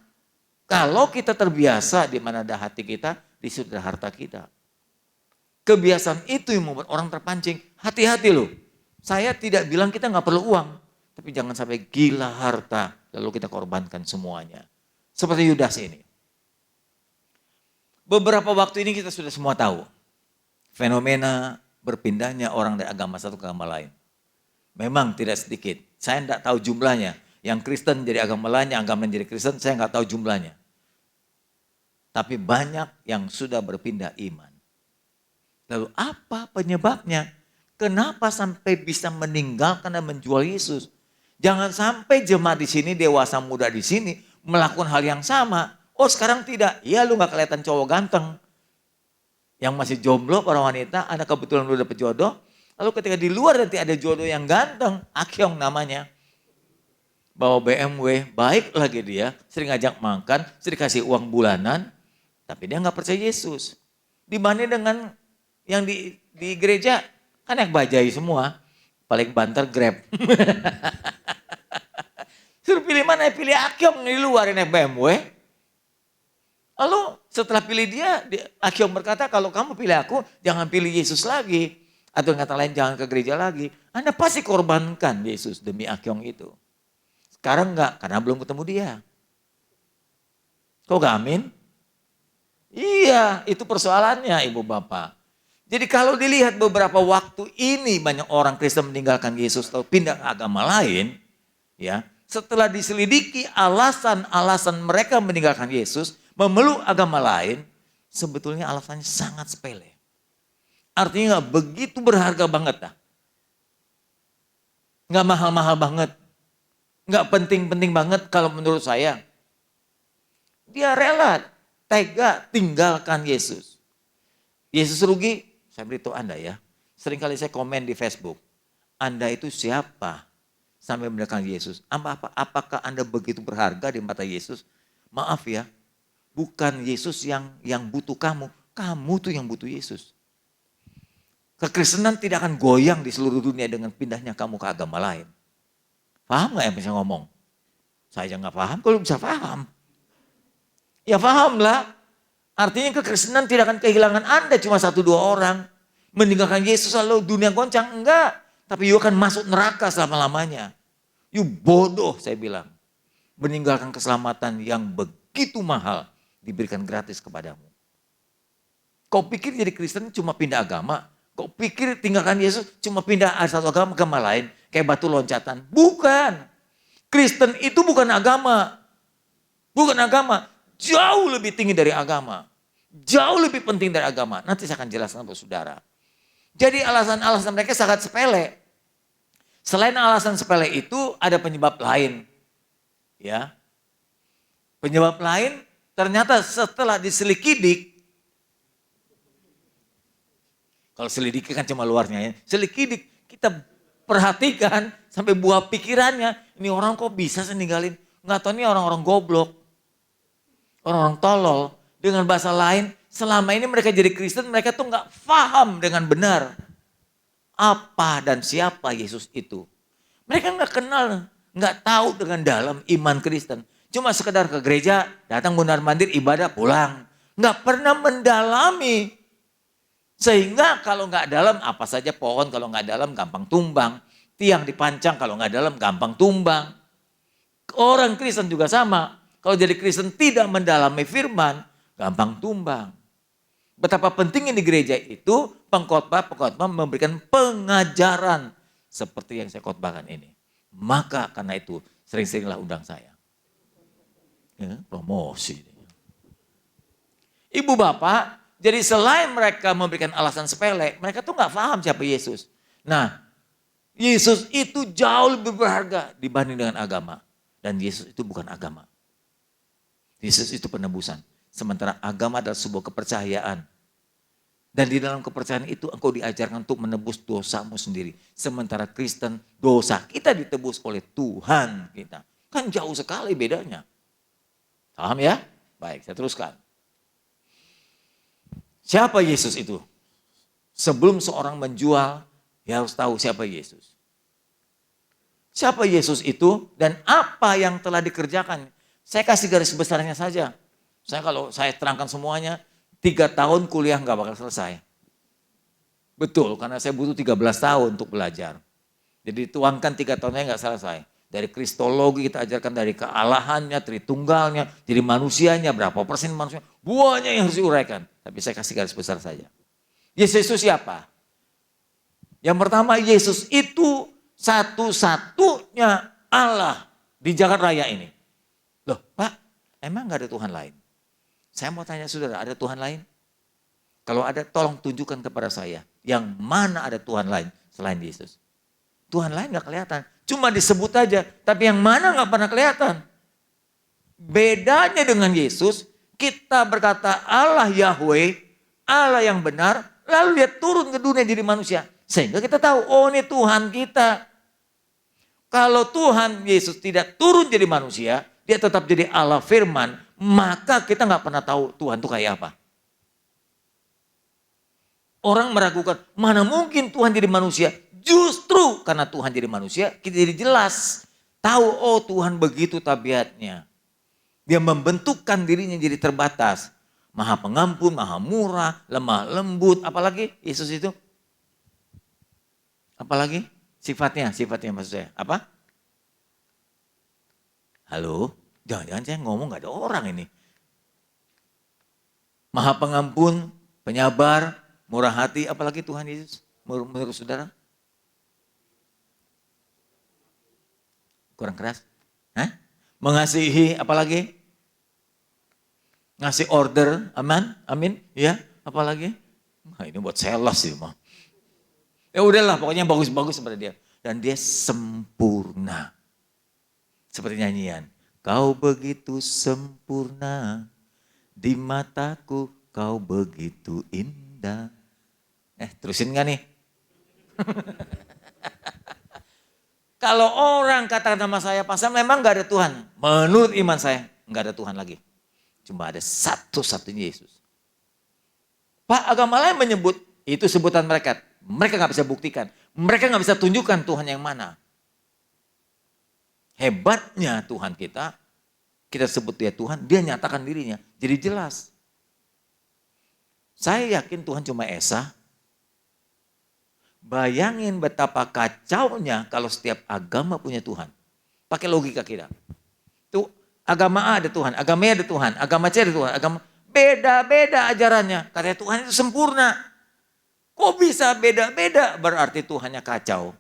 Kalau kita terbiasa di mana ada hati kita, di situ ada harta kita. Kebiasaan itu yang membuat orang terpancing. Hati-hati loh. Saya tidak bilang kita nggak perlu uang. Tapi jangan sampai gila harta. Lalu kita korbankan semuanya. Seperti Yudas ini. Beberapa waktu ini kita sudah semua tahu. Fenomena berpindahnya orang dari agama satu ke agama lain. Memang tidak sedikit. Saya tidak tahu jumlahnya. Yang Kristen jadi agama lain, yang agama lain jadi Kristen, saya nggak tahu jumlahnya. Tapi banyak yang sudah berpindah iman. Lalu apa penyebabnya? Kenapa sampai bisa meninggalkan dan menjual Yesus? Jangan sampai jemaat di sini, dewasa muda di sini melakukan hal yang sama. Oh sekarang tidak, ya lu gak kelihatan cowok ganteng. Yang masih jomblo para wanita, Anda kebetulan lu dapet jodoh. Lalu ketika di luar nanti ada jodoh yang ganteng, Akyong namanya. Bawa BMW, baik lagi dia, sering ngajak makan, sering kasih uang bulanan. Tapi dia gak percaya Yesus. Dibanding dengan yang di gereja, kan yang bajai semua. Paling banter Grab. Suruh pilih mana? Pilih Akyong di luar naik BMW. Lalu setelah pilih dia, Akyong berkata kalau kamu pilih aku jangan pilih Yesus lagi. Atau yang kata lain jangan ke gereja lagi. Anda pasti korbankan Yesus demi Akyong itu. Sekarang enggak, karena belum ketemu dia. Kok gak amin? Iya, itu persoalannya ibu bapak. Jadi kalau dilihat beberapa waktu ini banyak orang Kristen meninggalkan Yesus atau pindah ke agama lain, ya. Setelah diselidiki alasan-alasan mereka meninggalkan Yesus, memeluk agama lain, sebetulnya alasannya sangat sepele. Artinya nggak begitu berharga banget dah. Nggak mahal-mahal banget. Nggak penting-penting banget kalau menurut saya. Dia rela, tega tinggalkan Yesus. Yesus rugi. Saya beritahu Anda ya, seringkali saya komen di Facebook, Anda itu siapa sampai meninggalkan Yesus? Apakah Anda begitu berharga di mata Yesus? Maaf ya, bukan Yesus yang butuh kamu, kamu tuh yang butuh Yesus. Kekristenan tidak akan goyang di seluruh dunia dengan pindahnya kamu ke agama lain. Paham gak yang saya ngomong? Saya aja gak paham, kalau bisa paham. Ya paham lah. Artinya kekristenan tidak akan kehilangan Anda cuma 1-2 orang. Meninggalkan Yesus lalu dunia goncang, enggak. Tapi you akan masuk neraka selama-lamanya. You bodoh saya bilang. Meninggalkan keselamatan yang begitu mahal diberikan gratis kepadamu. Kau pikir jadi Kristen cuma pindah agama? Kau pikir tinggalkan Yesus cuma pindah satu agama ke agama lain? Kayak batu loncatan? Bukan. Kristen itu bukan agama. Bukan agama. Jauh lebih tinggi dari agama. Jauh lebih penting dari agama. Nanti saya akan jelaskan kepada saudara. Jadi alasan-alasan mereka sangat sepele. Selain alasan sepele itu ada penyebab lain. Ya. Penyebab lain ternyata setelah diselidikin. Kalau selidiki kan cuma luarnya ya. Selidikin kita perhatikan sampai buah pikirannya. Ini orang kok bisa sih ninggalin. Nggak tahu ini orang-orang goblok. Orang-orang tolol, dengan bahasa lain selama ini mereka jadi Kristen, mereka tuh nggak paham dengan benar apa dan siapa Yesus itu. Mereka nggak kenal, nggak tahu dengan dalam iman Kristen. Cuma sekedar ke gereja, datang mondar-mandir, ibadah, pulang. Nggak pernah mendalami. Sehingga kalau nggak dalam, apa saja pohon kalau nggak dalam gampang tumbang. Tiang dipancang kalau nggak dalam gampang tumbang. Orang Kristen juga sama. Kalau jadi Kristen tidak mendalami firman, gampang tumbang. Betapa pentingnya di gereja itu pengkhotbah memberikan pengajaran seperti yang saya khotbahkan ini. Maka karena itu sering-seringlah undang saya. Ya, promosi. Ibu bapak, jadi selain mereka memberikan alasan sepele, mereka tuh nggak paham siapa Yesus. Nah, Yesus itu jauh lebih berharga dibanding dengan agama. Dan Yesus itu bukan agama. Yesus itu penebusan. Sementara agama adalah sebuah kepercayaan. Dan di dalam kepercayaan itu engkau diajarkan untuk menebus dosamu sendiri. Sementara Kristen, dosa kita ditebus oleh Tuhan kita. Kan jauh sekali bedanya. Paham ya? Baik, saya teruskan. Siapa Yesus itu? Sebelum seorang menjual, dia harus tahu siapa Yesus. Siapa Yesus itu dan apa yang telah dikerjakan. Saya kasih garis besarnya saja. Kalau saya terangkan semuanya, 3 tahun kuliah nggak bakal selesai. Betul, karena saya butuh 13 tahun untuk belajar. Jadi tuangkan 3 tahunnya nggak selesai. Dari kristologi kita ajarkan dari kealahannya, tritunggalnya, jadi manusianya, berapa persen manusia. Buahnya yang harus diuraikan. Tapi saya kasih garis besar saja. Yesus itu siapa? Yang pertama, Yesus itu satu-satunya Allah di jagat raya ini. Loh Pak, emang gak ada Tuhan lain? Saya mau tanya saudara, ada Tuhan lain? Kalau ada, tolong tunjukkan kepada saya. Yang mana ada Tuhan lain selain Yesus? Tuhan lain gak kelihatan. Cuma disebut aja, tapi yang mana gak pernah kelihatan. Bedanya dengan Yesus, kita berkata Allah Yahweh, Allah yang benar, lalu dia turun ke dunia jadi manusia. Sehingga kita tahu, oh ini Tuhan kita. Kalau Tuhan Yesus tidak turun jadi manusia, dia tetap jadi Allah firman, maka kita gak pernah tahu Tuhan itu kayak apa. Orang meragukan, mana mungkin Tuhan jadi manusia? Justru karena Tuhan jadi manusia, kita jadi jelas. Tahu, oh Tuhan begitu tabiatnya. Dia membentukkan dirinya jadi terbatas. Maha pengampun, maha murah, lemah lembut. Apalagi Yesus itu? Apalagi? Sifatnya maksud saya. Apa? Halo? Jangan-jangan saya ngomong gak ada orang ini. Maha pengampun, penyabar, murah hati. Apalagi Tuhan Yesus? Menurut saudara? Kurang keras? Hah? Mengasihi, apalagi? Ngasih order, amin, ya, apalagi? Nah, ini buat sales sih, mah. Ya udahlah, pokoknya bagus-bagus seperti dia. Dan dia sempurna. Seperti nyanyian. Kau begitu sempurna, di mataku kau begitu indah. Terusin gak nih? Kalau orang katakan sama saya, pasal memang gak ada Tuhan. Menurut iman saya, gak ada Tuhan lagi. Cuma ada satu-satunya Yesus. Pak, agama lain menyebut, itu sebutan mereka. Mereka gak bisa buktikan. Mereka gak bisa tunjukkan Tuhan yang mana. Hebatnya Tuhan kita sebut dia Tuhan, dia nyatakan dirinya. Jadi jelas. Saya yakin Tuhan cuma Esa. Bayangin betapa kacaunya kalau setiap agama punya Tuhan. Pakai logika kita. Tuh, agama A ada Tuhan, agama B ada Tuhan, agama C ada Tuhan, agama beda-beda ajarannya. Katanya Tuhan itu sempurna. Kok bisa beda-beda? Berarti Tuhannya kacau.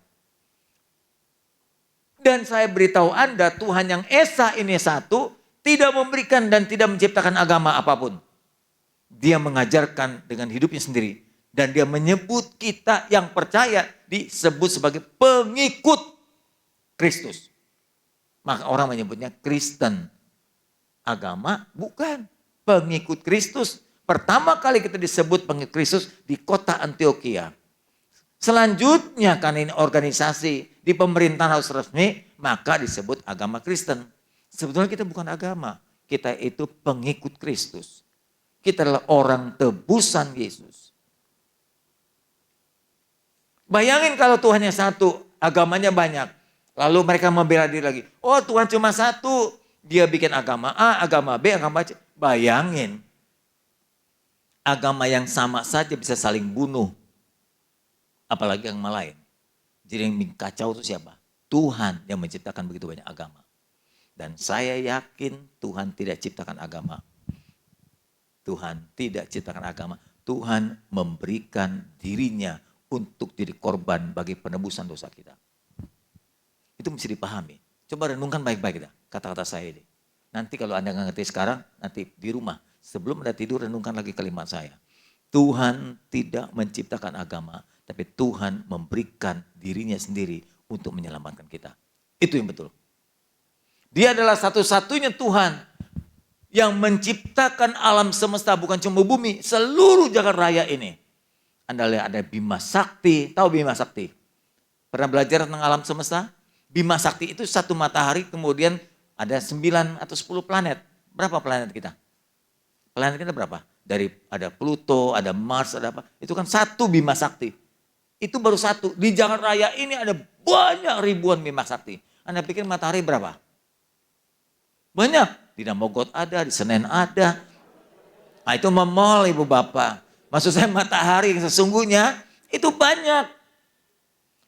Dan saya beritahu Anda, Tuhan yang Esa ini satu, tidak memberikan dan tidak menciptakan agama apapun. Dia mengajarkan dengan hidupnya sendiri. Dan dia menyebut kita yang percaya disebut sebagai pengikut Kristus. Maka orang menyebutnya Kristen. Agama bukan. Pengikut Kristus. Pertama kali kita disebut pengikut Kristus di kota Antioquia. Selanjutnya karena ini organisasi di pemerintahan harus resmi, maka disebut agama Kristen. Sebetulnya kita bukan agama. Kita itu pengikut Kristus. Kita adalah orang tebusan Yesus. Bayangin kalau Tuhannya satu, agamanya banyak. Lalu mereka membela diri lagi. Oh Tuhan cuma satu. Dia bikin agama A, agama B, agama C. Bayangin. Agama yang sama saja bisa saling bunuh. Apalagi agama lain. Jadi yang kacau itu siapa? Tuhan yang menciptakan begitu banyak agama. Dan saya yakin Tuhan tidak ciptakan agama. Tuhan tidak ciptakan agama. Tuhan memberikan dirinya untuk jadi korban bagi penebusan dosa kita. Itu mesti dipahami. Coba renungkan baik-baik kata-kata saya ini. Nanti kalau Anda nggak ngerti sekarang, nanti di rumah. Sebelum Anda tidur, renungkan lagi kalimat saya. Tuhan tidak menciptakan agama, tapi Tuhan memberikan dirinya sendiri untuk menyelamatkan kita. Itu yang betul. Dia adalah satu-satunya Tuhan yang menciptakan alam semesta, bukan cuma bumi, seluruh jagat raya ini. Anda lihat ada Bima Sakti, tahu Bima Sakti? Pernah belajar tentang alam semesta? Bima Sakti itu satu matahari, kemudian ada 9 atau 10 planet. Berapa planet kita? Planet kita berapa? Dari ada Pluto, ada Mars, ada apa. Itu kan satu Bima Sakti. Itu baru satu. Di jagat raya ini ada banyak ribuan Bima Sakti. Anda pikir matahari berapa? Banyak. Di Damogot ada, di Senen ada. Nah, itu memol ibu bapak. Maksud saya matahari yang sesungguhnya itu banyak.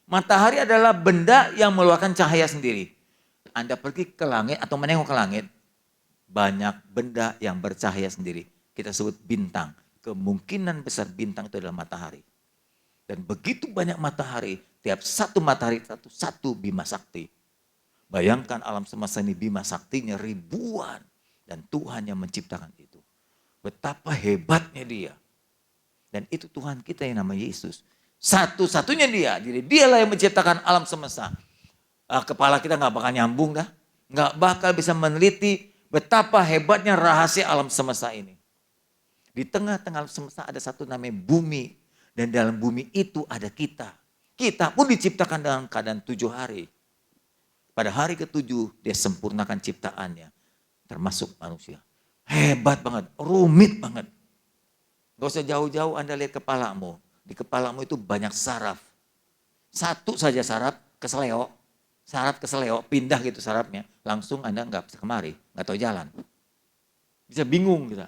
Matahari adalah benda yang mengeluarkan cahaya sendiri. Anda pergi ke langit atau menengok ke langit, banyak benda yang bercahaya sendiri. Kita sebut bintang. Kemungkinan besar bintang itu adalah matahari. Dan begitu banyak matahari, tiap satu matahari satu Bima Sakti. Bayangkan alam semesta ini Bima Saktinya ribuan. Dan Tuhan yang menciptakan itu. Betapa hebatnya dia. Dan itu Tuhan kita yang namanya Yesus. Satu-satunya dia. Jadi dialah yang menciptakan alam semesta. Kepala kita gak bakal nyambung dah. Gak bakal bisa meneliti betapa hebatnya rahasia alam semesta ini. Di tengah-tengah alam semesta ada satu namanya bumi. Dan dalam bumi itu ada kita. Kita pun diciptakan dalam keadaan 7 hari. Pada hari ke-7 dia sempurnakan ciptaannya. Termasuk manusia. Hebat banget, rumit banget. Gak usah jauh-jauh Anda lihat kepalamu. Di kepalamu itu banyak saraf. Satu saja saraf keseleo. Saraf keseleo, pindah gitu sarafnya. Langsung Anda nggak bisa kemari, nggak tahu jalan. Bisa bingung kita.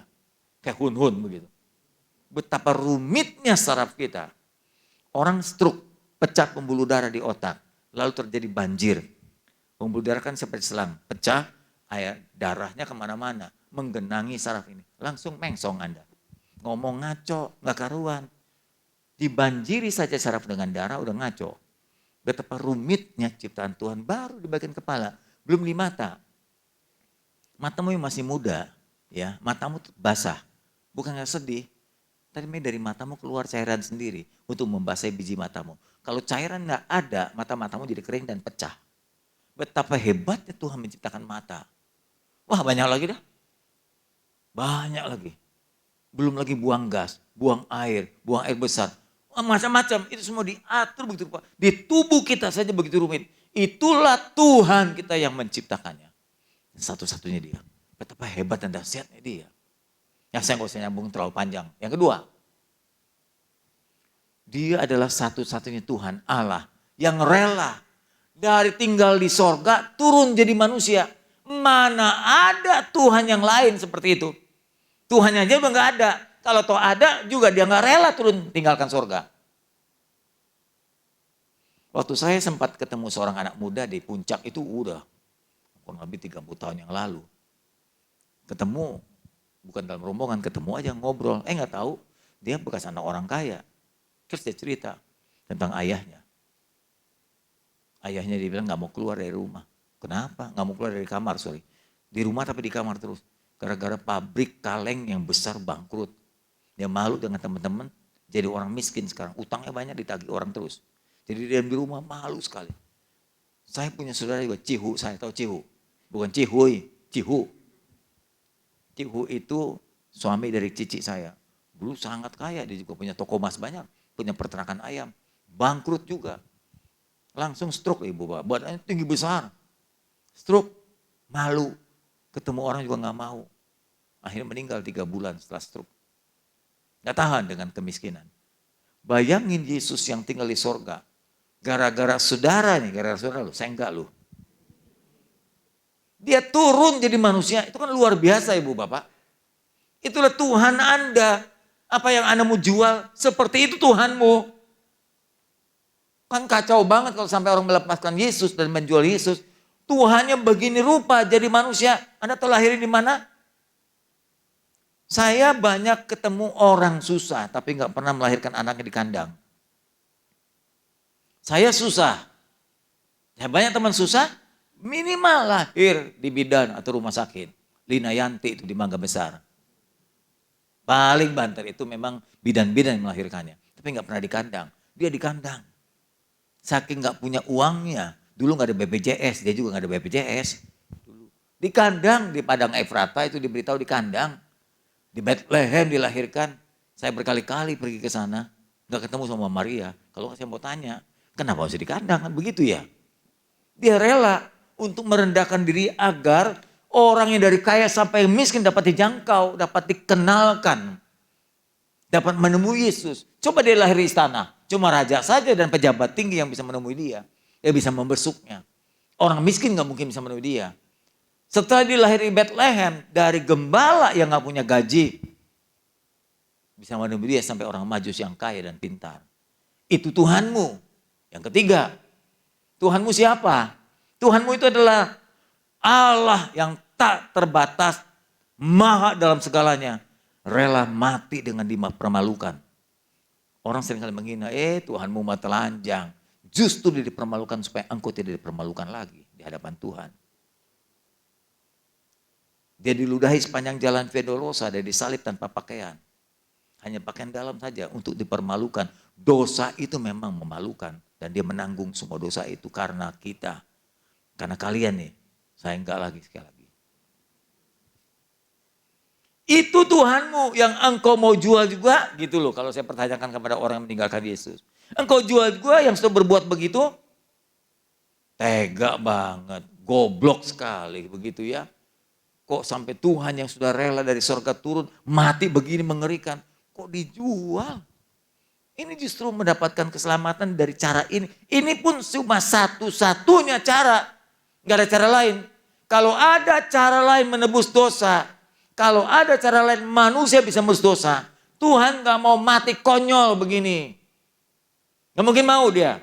Kayak hun-hun begitu. Betapa rumitnya saraf kita. Orang stroke, pecah pembuluh darah di otak. Lalu terjadi banjir. Pembuluh darah kan seperti selang, pecah, air darahnya kemana-mana. Menggenangi saraf ini. Langsung mengsong Anda. Ngomong ngaco, nggak karuan. Dibanjiri saja saraf dengan darah udah ngaco. Betapa rumitnya ciptaan Tuhan baru di bagian kepala. Belum di mata. Matamu yang masih muda, ya matamu basah. Bukan nggak sedih. Tapi dari matamu keluar cairan sendiri untuk membasahi biji matamu. Kalau cairan nggak ada, mata-matamu jadi kering dan pecah. Betapa hebatnya Tuhan menciptakan mata. Wah banyak lagi dah. Banyak lagi. Belum lagi buang gas, buang air besar. Macam-macam itu semua diatur begitu Pak. Di tubuh kita saja begitu rumit. Itulah Tuhan kita yang menciptakannya. Satu-satunya dia. Betapa hebat dan dahsyatnya dia. Ya saya nggak usah nyambung terlalu panjang. Yang kedua. Dia adalah satu-satunya Tuhan Allah yang rela dari tinggal di sorga turun jadi manusia. Mana ada Tuhan yang lain seperti itu. Tuhannya aja udah gak ada. Kalau toh ada juga dia gak rela turun tinggalkan sorga. Waktu saya sempat ketemu seorang anak muda di puncak itu udah kurang lebih 30 tahun yang lalu. Ketemu, bukan dalam rombongan, ketemu aja ngobrol. Gak tahu dia bekas anak orang kaya. Terus dia cerita tentang ayahnya. Ayahnya dia bilang gak mau keluar dari rumah. Kenapa? Gak mau keluar dari kamar, sorry. Di rumah tapi di kamar terus. Gara-gara pabrik kaleng yang besar bangkrut. Dia malu dengan teman-teman. Jadi orang miskin sekarang. Utangnya banyak ditagih orang terus. Jadi dia di rumah malu sekali. Saya punya saudara juga Cihu. Saya tahu Cihu. Bukan Cihuy. Cihu. Cihu itu suami dari cici saya. Dulu sangat kaya. Dia juga punya toko emas banyak. Punya peternakan ayam. Bangkrut juga. Langsung stroke ibu bapak. Badannya tinggi besar. Stroke. Malu. Ketemu orang juga gak mau. Akhirnya meninggal 3 bulan setelah stroke. Gak tahan dengan kemiskinan. Bayangin Yesus yang tinggal di sorga. Gara-gara saudara nih, gara-gara saudara lu, saya enggak lu. Dia turun jadi manusia, itu kan luar biasa ibu bapak. Itulah Tuhan Anda. Apa yang Anda mau jual, seperti itu Tuhanmu. Kan kacau banget kalau sampai orang melepaskan Yesus dan menjual Yesus. Tuhannya begini rupa jadi manusia. Anda tahu lahirin di mana? Saya banyak ketemu orang susah tapi nggak pernah melahirkan anaknya di kandang. Saya susah. Saya banyak teman susah, minimal lahir di bidan atau rumah sakit. Lina Yanti itu di Mangga Besar. Paling banter itu memang bidan-bidan yang melahirkannya. Tapi nggak pernah di kandang. Dia di kandang. Saking nggak punya uangnya. Dulu nggak ada BPJS, dia juga nggak ada BPJS. Dulu. Di kandang, di Padang Efrata itu diberitahu di kandang. Di Bethlehem dilahirkan. Saya berkali-kali pergi ke sana. Nggak ketemu sama Maria. Kalau saya mau tanya, kenapa harus di kandang? Kan begitu ya. Dia rela untuk merendahkan diri agar orang yang dari kaya sampai miskin dapat dijangkau, dapat dikenalkan. Dapat menemui Yesus. Coba dia lahir di istana. Cuma raja saja dan pejabat tinggi yang bisa menemui dia. Dia bisa membesuknya. Orang miskin gak mungkin bisa menemui dia. Setelah dia lahir di Bethlehem, dari gembala yang gak punya gaji. Bisa menemui dia sampai orang majus yang kaya dan pintar. Itu Tuhanmu. Yang ketiga, Tuhanmu siapa? Tuhanmu itu adalah Allah yang tak terbatas, maha dalam segalanya. Rela mati dengan dipermalukan. Orang seringkali menghina, Tuhanmu mah telanjang. Justru dia dipermalukan supaya engkau tidak dipermalukan lagi di hadapan Tuhan. Dia diludahi sepanjang jalan Via Dolorosa, dia disalib tanpa pakaian. Hanya pakaian dalam saja untuk dipermalukan. Dosa itu memang memalukan. Dan dia menanggung semua dosa itu karena kita. Karena kalian nih, saya enggak lagi sekali lagi. Itu Tuhanmu yang engkau mau jual juga gitu loh. Kalau saya pertanyakan kepada orang yang meninggalkan Yesus. Engkau jual juga yang sudah berbuat begitu. Tega banget, goblok sekali begitu ya. Kok sampai Tuhan yang sudah rela dari surga turun, mati begini mengerikan. Kok dijual? Ini justru mendapatkan keselamatan dari cara ini. Ini pun cuma satu-satunya cara. Gak ada cara lain. Kalau ada cara lain menebus dosa, kalau ada cara lain manusia bisa menebus dosa, Tuhan gak mau mati konyol begini. Gak mungkin mau dia.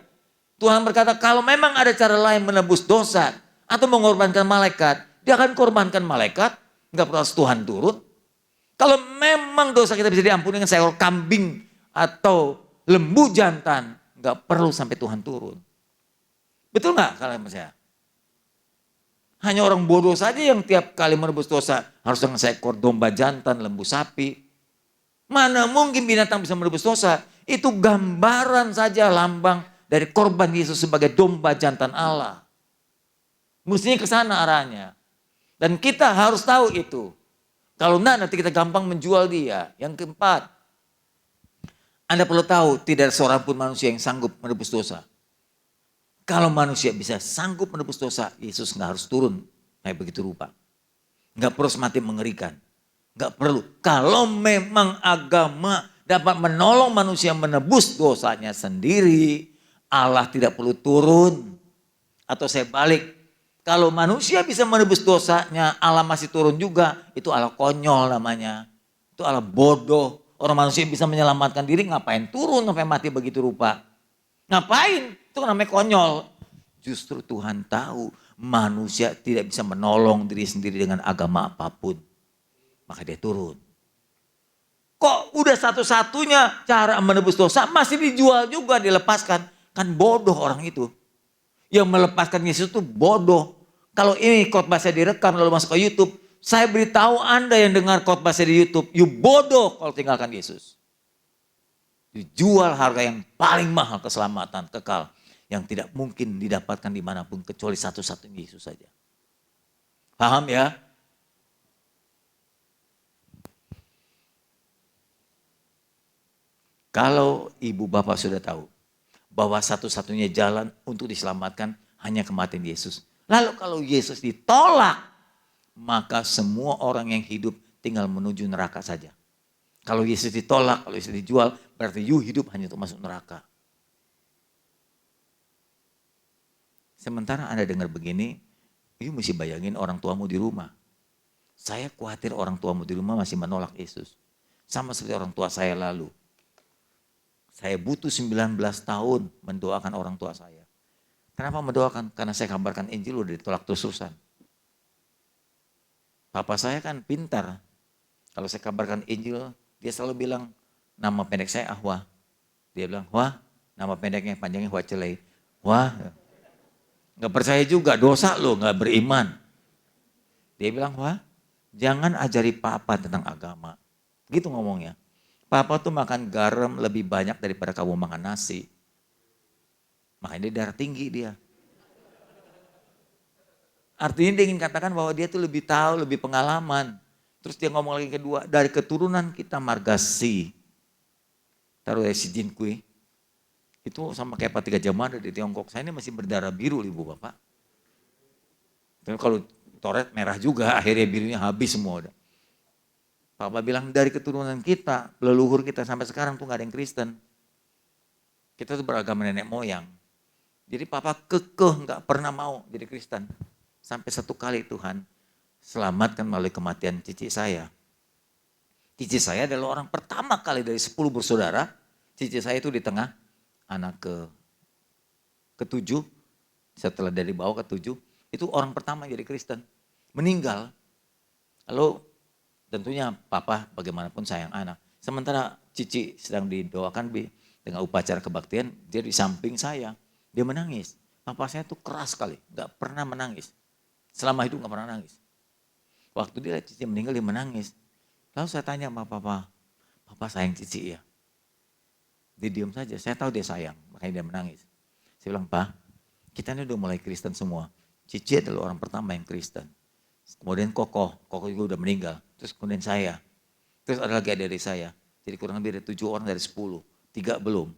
Tuhan berkata kalau memang ada cara lain menebus dosa atau mengorbankan malaikat, dia akan korbankan malaikat. Gak perlu Tuhan turun. Kalau memang dosa kita bisa diampuni dengan seekor kambing atau lembu jantan, gak perlu sampai Tuhan turun. Betul gak kalian percaya? Hanya orang bodoh saja yang tiap kali menebus dosa harus dengan seekor domba jantan, lembu sapi. Mana mungkin binatang bisa menebus dosa? Itu gambaran saja lambang dari korban Yesus sebagai domba jantan Allah. Mestinya ke sana arahnya. Dan kita harus tahu itu. Kalau enggak nanti kita gampang menjual dia. Yang keempat, Anda perlu tahu tidak ada seorang pun manusia yang sanggup menebus dosa. Kalau manusia bisa sanggup menebus dosa, Yesus nggak harus turun kayak begitu rupa. Nggak perlu mati mengerikan. Nggak perlu. Kalau memang agama dapat menolong manusia menebus dosanya sendiri, Allah tidak perlu turun. Atau saya balik, kalau manusia bisa menebus dosanya, Allah masih turun juga, itu Allah konyol namanya. Itu Allah bodoh. Orang manusia bisa menyelamatkan diri, ngapain turun sampai mati begitu rupa? Ngapain? Itu namanya konyol. Justru Tuhan tahu manusia tidak bisa menolong diri sendiri dengan agama apapun. Maka dia turun. Kok udah satu-satunya cara menebus dosa masih dijual juga, dilepaskan. Kan bodoh orang itu. Yang melepaskan Yesus itu bodoh. Kalau ini khotbah saya direkam lalu masuk ke YouTube, saya beritahu Anda yang dengar khotbah saya di YouTube, you bodoh kalau tinggalkan Yesus. Dijual harga yang paling mahal keselamatan kekal. Yang tidak mungkin didapatkan dimanapun kecuali satu-satunya Yesus saja. Paham ya? Kalau ibu bapak sudah tahu bahwa satu-satunya jalan untuk diselamatkan hanya kematian Yesus. Lalu kalau Yesus ditolak, maka semua orang yang hidup tinggal menuju neraka saja. Kalau Yesus ditolak, kalau Yesus dijual, berarti you hidup hanya untuk masuk neraka. Sementara Anda dengar begini, you mesti bayangin orang tuamu di rumah. Saya khawatir orang tuamu di rumah masih menolak Yesus. Sama seperti orang tua saya lalu. Saya butuh 19 tahun mendoakan orang tua saya. Kenapa mendoakan? Karena saya kabarkan Injil udah ditolak terus-terusan. Papa saya kan pintar. Kalau saya kabarkan Injil, dia selalu bilang, nama pendek saya Ahwa. Dia bilang, wah, nama pendeknya, panjangnya Hwa Celei. Wah, gak percaya juga, dosa lo gak beriman. Dia bilang, wah, jangan ajari papa tentang agama. Gitu ngomongnya. Papa tuh makan garam lebih banyak daripada kamu makan nasi. Makanya dia darah tinggi dia. Artinya dia ingin katakan bahwa dia tuh lebih tahu, lebih pengalaman. Terus dia ngomong lagi kedua, dari keturunan kita Margasi. Taruh dari si Jinkui. Itu sama kayak Pak Tiga Jamada di Tiongkok. Saya ini masih berdarah biru ibu bapak. Tapi kalau toret merah juga, akhirnya birunya habis semua udah. Papa bilang dari keturunan kita, leluhur kita sampai sekarang tuh gak ada yang Kristen. Kita tuh beragama nenek moyang. Jadi papa kekeh gak pernah mau jadi Kristen. Sampai satu kali Tuhan selamatkan melalui kematian cici saya. Cici saya adalah orang pertama kali dari 10 bersaudara. Cici saya itu di tengah, anak ketujuh. Setelah dari bawah ketujuh, itu orang pertama yang jadi Kristen. Meninggal. Lalu tentunya papa bagaimanapun sayang anak. Sementara cici sedang didoakan dengan upacara kebaktian, dia di samping saya. Dia menangis. Papa saya tuh keras sekali, gak pernah menangis. Selama hidup gak pernah nangis. Waktu dia cici meninggal dia menangis. Lalu saya tanya sama papa, papa sayang cici ya? Dia diam saja, saya tahu dia sayang, makanya dia menangis. Saya bilang, Pak, kita ini udah mulai Kristen semua. Cici adalah orang pertama yang Kristen. Kemudian Koko juga udah meninggal. Terus kemudian saya. Terus ada lagi adik saya. Jadi kurang lebih ada 7 orang dari 10. 3 belum,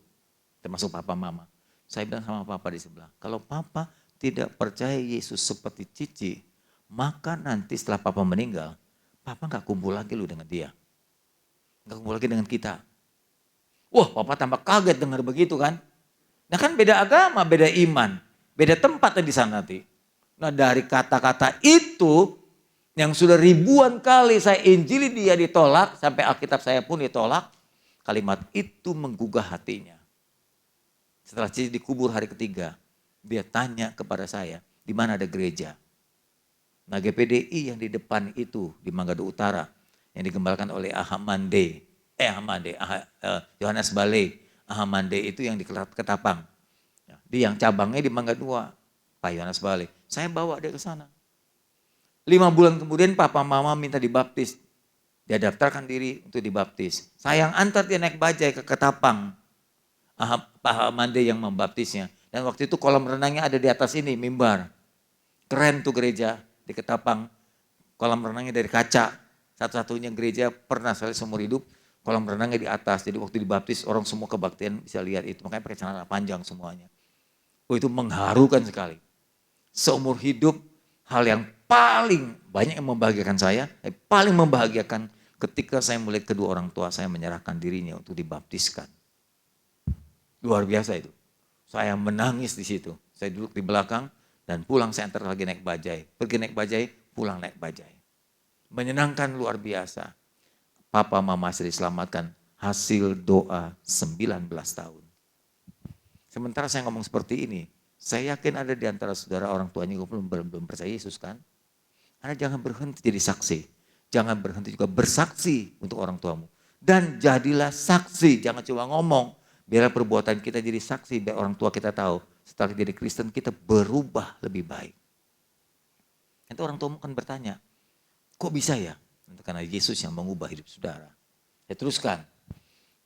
termasuk papa mama. Saya bilang sama papa di sebelah, kalau papa tidak percaya Yesus seperti cici, maka nanti setelah papa meninggal, papa gak kumpul lagi lu dengan dia. Gak kumpul lagi dengan kita. Wah, papa tambah kaget dengar begitu kan. Nah kan beda agama, beda iman, beda tempat di sana nanti. Nah dari kata-kata itu, yang sudah ribuan kali saya injili dia ditolak, sampai Alkitab saya pun ditolak, kalimat itu menggugah hatinya. Setelah cici dikubur hari ketiga, dia tanya kepada saya, di mana ada gereja? Nah GPDI yang di depan itu, di Manggado Utara, yang digembalakan oleh Yohanes Bale. Ahamande itu yang di Ketapang. Di yang cabangnya di Mangga 2, Pak Yohanes Bale. Saya bawa dia ke sana. 5 bulan kemudian papa mama minta dibaptis. Dia daftarkan diri untuk dibaptis. Saya yang antar dia naik bajai ke Ketapang. Pak Ahamande yang membaptisnya. Dan waktu itu kolam renangnya ada di atas ini, mimbar. Keren tuh gereja di Ketapang. Kolam renangnya dari kaca. Satu-satunya gereja pernah sekali seumur hidup. Kolam renangnya di atas. Jadi waktu dibaptis orang semua kebaktian bisa lihat itu. Makanya pakai celana panjang semuanya. Oh itu mengharukan sekali. Seumur hidup hal yang paling banyak yang membahagiakan saya. Paling membahagiakan ketika saya melihat kedua orang tua saya menyerahkan dirinya untuk dibaptiskan. Luar biasa itu. Saya menangis di situ. Saya duduk di belakang dan pulang saya antar lagi naik bajai. Pergi naik bajai, pulang naik bajai. Menyenangkan luar biasa. Papa mama saya diselamatkan hasil doa 19 tahun. Sementara saya ngomong seperti ini, saya yakin ada di antara saudara orang tuanya belum percaya Yesus kan? Anda jangan berhenti jadi saksi. Jangan berhenti juga bersaksi untuk orang tuamu. Dan jadilah saksi, jangan cuma ngomong. Biarlah perbuatan kita jadi saksi, biar orang tua kita tahu. Setelah jadi Kristen kita berubah lebih baik. Nanti orang tuamu kan bertanya, kok bisa ya? Karena Yesus yang mengubah hidup saudara. Saya teruskan.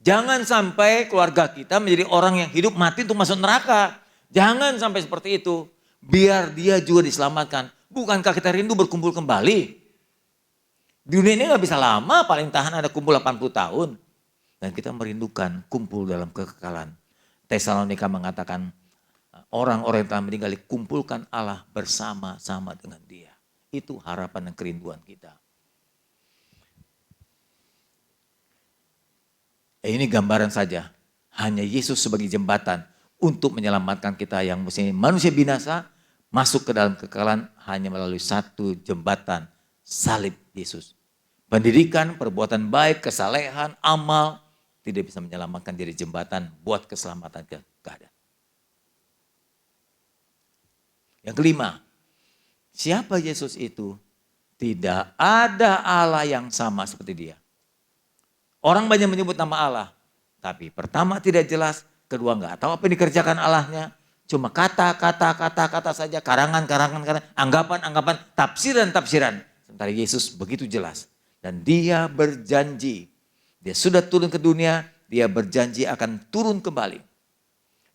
Jangan sampai keluarga kita menjadi orang yang hidup mati untuk masuk neraka. Jangan sampai seperti itu. Biar dia juga diselamatkan. Bukankah kita rindu berkumpul kembali? Dunia ini gak bisa lama, paling tahan ada kumpul 80 tahun. Dan kita merindukan kumpul dalam kekekalan. Tesalonika mengatakan, orang-orang yang telah meninggal dikumpulkan Allah bersama-sama dengan dia. Itu harapan dan kerinduan kita. Ini gambaran saja. Hanya Yesus sebagai jembatan untuk menyelamatkan kita yang mesti manusia binasa masuk ke dalam kekekalan hanya melalui satu jembatan, salib Yesus. Pendidikan, perbuatan baik, kesalehan, amal tidak bisa menyelamatkan diri jembatan buat keselamatan keadaan. Yang kelima, siapa Yesus itu? Tidak ada Allah yang sama seperti dia. Orang banyak menyebut nama Allah, tapi pertama tidak jelas, kedua enggak tahu apa yang dikerjakan Allahnya. Cuma kata saja, karangan, anggapan, tafsiran. Sementara Yesus begitu jelas. Dan dia berjanji, dia sudah turun ke dunia, dia berjanji akan turun kembali.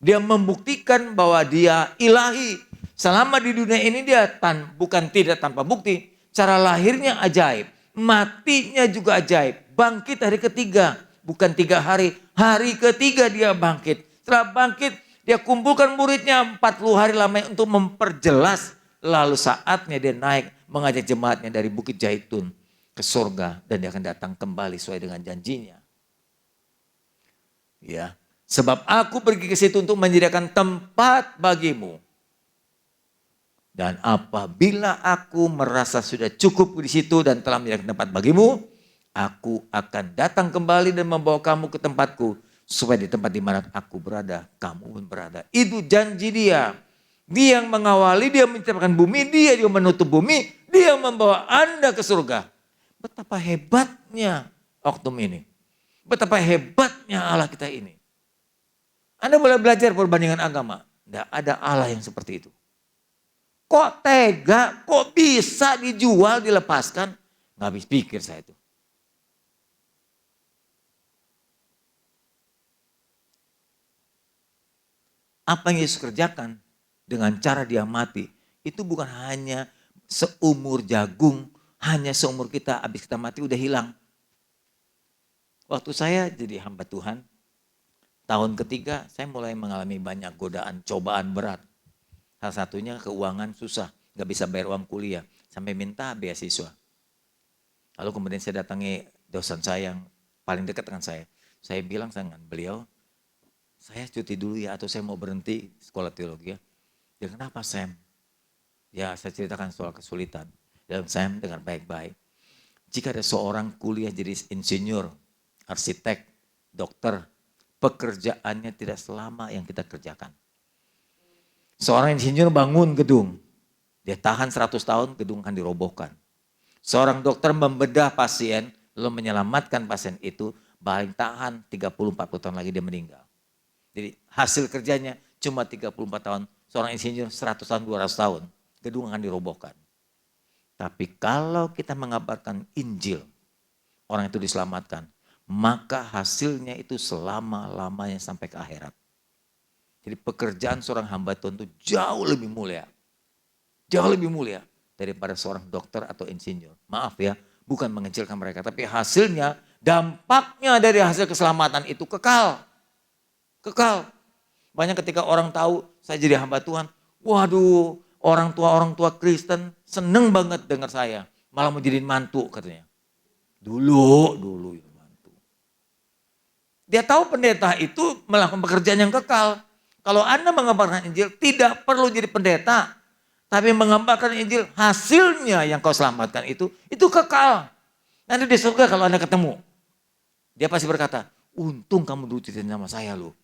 Dia membuktikan bahwa dia ilahi. Selama di dunia ini dia bukan tidak tanpa bukti. Cara lahirnya ajaib, matinya juga ajaib. Bangkit hari ketiga, bukan 3 hari. Hari ketiga dia bangkit. Setelah bangkit, dia kumpulkan muridnya 40 hari lamanya untuk memperjelas. Lalu saatnya dia naik mengajak jemaatnya dari Bukit Zaitun ke surga. Dan dia akan datang kembali sesuai dengan janjinya. Ya, sebab aku pergi ke situ untuk menyediakan tempat bagimu. Dan apabila aku merasa sudah cukup di situ dan telah menyediakan tempat bagimu, aku akan datang kembali dan membawa kamu ke tempatku. Supaya di tempat di mana aku berada, kamu pun berada. Itu janji dia. Dia yang mengawali, dia menciptakan bumi, dia yang menutup bumi, dia yang membawa Anda ke surga. Betapa hebatnya oknum ini. Betapa hebatnya Allah kita ini. Anda boleh belajar perbandingan agama. Tidak ada Allah yang seperti itu. Kok tega, kok bisa dijual, dilepaskan? Nggak habis pikir saya itu. Apa yang Yesus kerjakan dengan cara dia mati, itu bukan hanya seumur jagung, hanya seumur kita, habis kita mati udah hilang. Waktu saya jadi hamba Tuhan, tahun ketiga saya mulai mengalami banyak godaan, cobaan berat. Salah satunya keuangan susah, gak bisa bayar uang kuliah, sampai minta beasiswa. Lalu kemudian saya datangi dosen saya yang paling dekat dengan saya. Saya bilang dengan beliau, saya cuti dulu ya atau saya mau berhenti sekolah teologi ya. Dia kenapa Sam? Ya saya ceritakan soal kesulitan. Dan Sam dengan baik-baik. Jika ada seorang kuliah jadi insinyur, arsitek, dokter, pekerjaannya tidak selama yang kita kerjakan. Seorang insinyur bangun gedung, dia tahan 100 tahun, gedung akan dirobohkan. Seorang dokter membedah pasien, lalu menyelamatkan pasien itu, paling tahan 30-40 tahun lagi dia meninggal. Jadi hasil kerjanya cuma 34 tahun, seorang insinyur 100 tahun, 200 tahun, gedung akan dirobohkan. Tapi kalau kita mengabarkan Injil, orang itu diselamatkan, maka hasilnya itu selama-lamanya sampai ke akhirat. Jadi pekerjaan seorang hamba Tuhan itu jauh lebih mulia. Jauh lebih mulia daripada seorang dokter atau insinyur. Maaf ya, bukan mengecilkan mereka. Tapi hasilnya, dampaknya dari hasil keselamatan itu kekal. Kekal. Banyak ketika orang tahu saya jadi hamba Tuhan. Waduh, orang tua Kristen seneng banget dengar saya. Malah mau jadiin mantu katanya. Dulu itu mantu. Dia tahu pendeta itu melakukan pekerjaan yang kekal. Kalau Anda mengabarkan Injil, tidak perlu jadi pendeta. Tapi mengabarkan Injil, hasilnya yang kau selamatkan itu kekal. Nanti di surga kalau Anda ketemu, dia pasti berkata, untung kamu dulu cerita sama saya loh.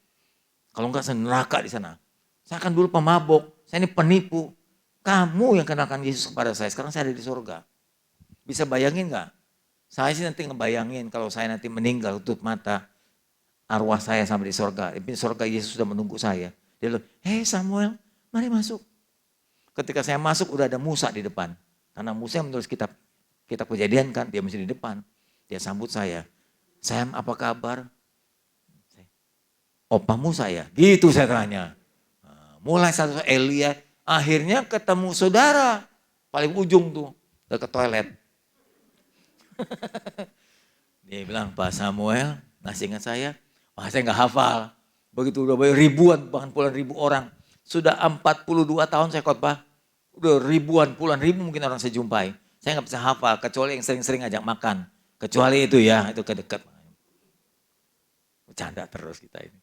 Kalau enggak saya neraka di sana. Saya kan dulu pemabok, saya ini penipu. Kamu yang kenalkan Yesus kepada saya, sekarang saya ada di surga. Bisa bayangin enggak? Saya sih nanti ngebayangin kalau saya nanti meninggal tutup mata. Arwah saya sampai di surga. Di surga Yesus sudah menunggu saya. Dia bilang, hei Samuel, mari masuk. Ketika saya masuk udah ada Musa di depan. Karena Musa yang menulis kitab Kejadian kan, dia mesti di depan. Dia sambut saya. Sam, apa kabar? Opamu saya. Gitu saya tanya. Mulai satu Elia, akhirnya ketemu saudara. Paling ujung tuh, dekat toilet. Dia bilang, Pak Samuel, masih ingat saya? Wah, saya nggak hafal. Begitu udah ribuan, bahkan puluhan ribu orang. Sudah 42 tahun saya khotbah. Udah ribuan, puluhan ribu mungkin orang saya jumpai. Saya nggak bisa hafal, kecuali yang sering-sering ngajak makan. Kecuali itu ya, itu kedekat. Bercanda terus kita ini.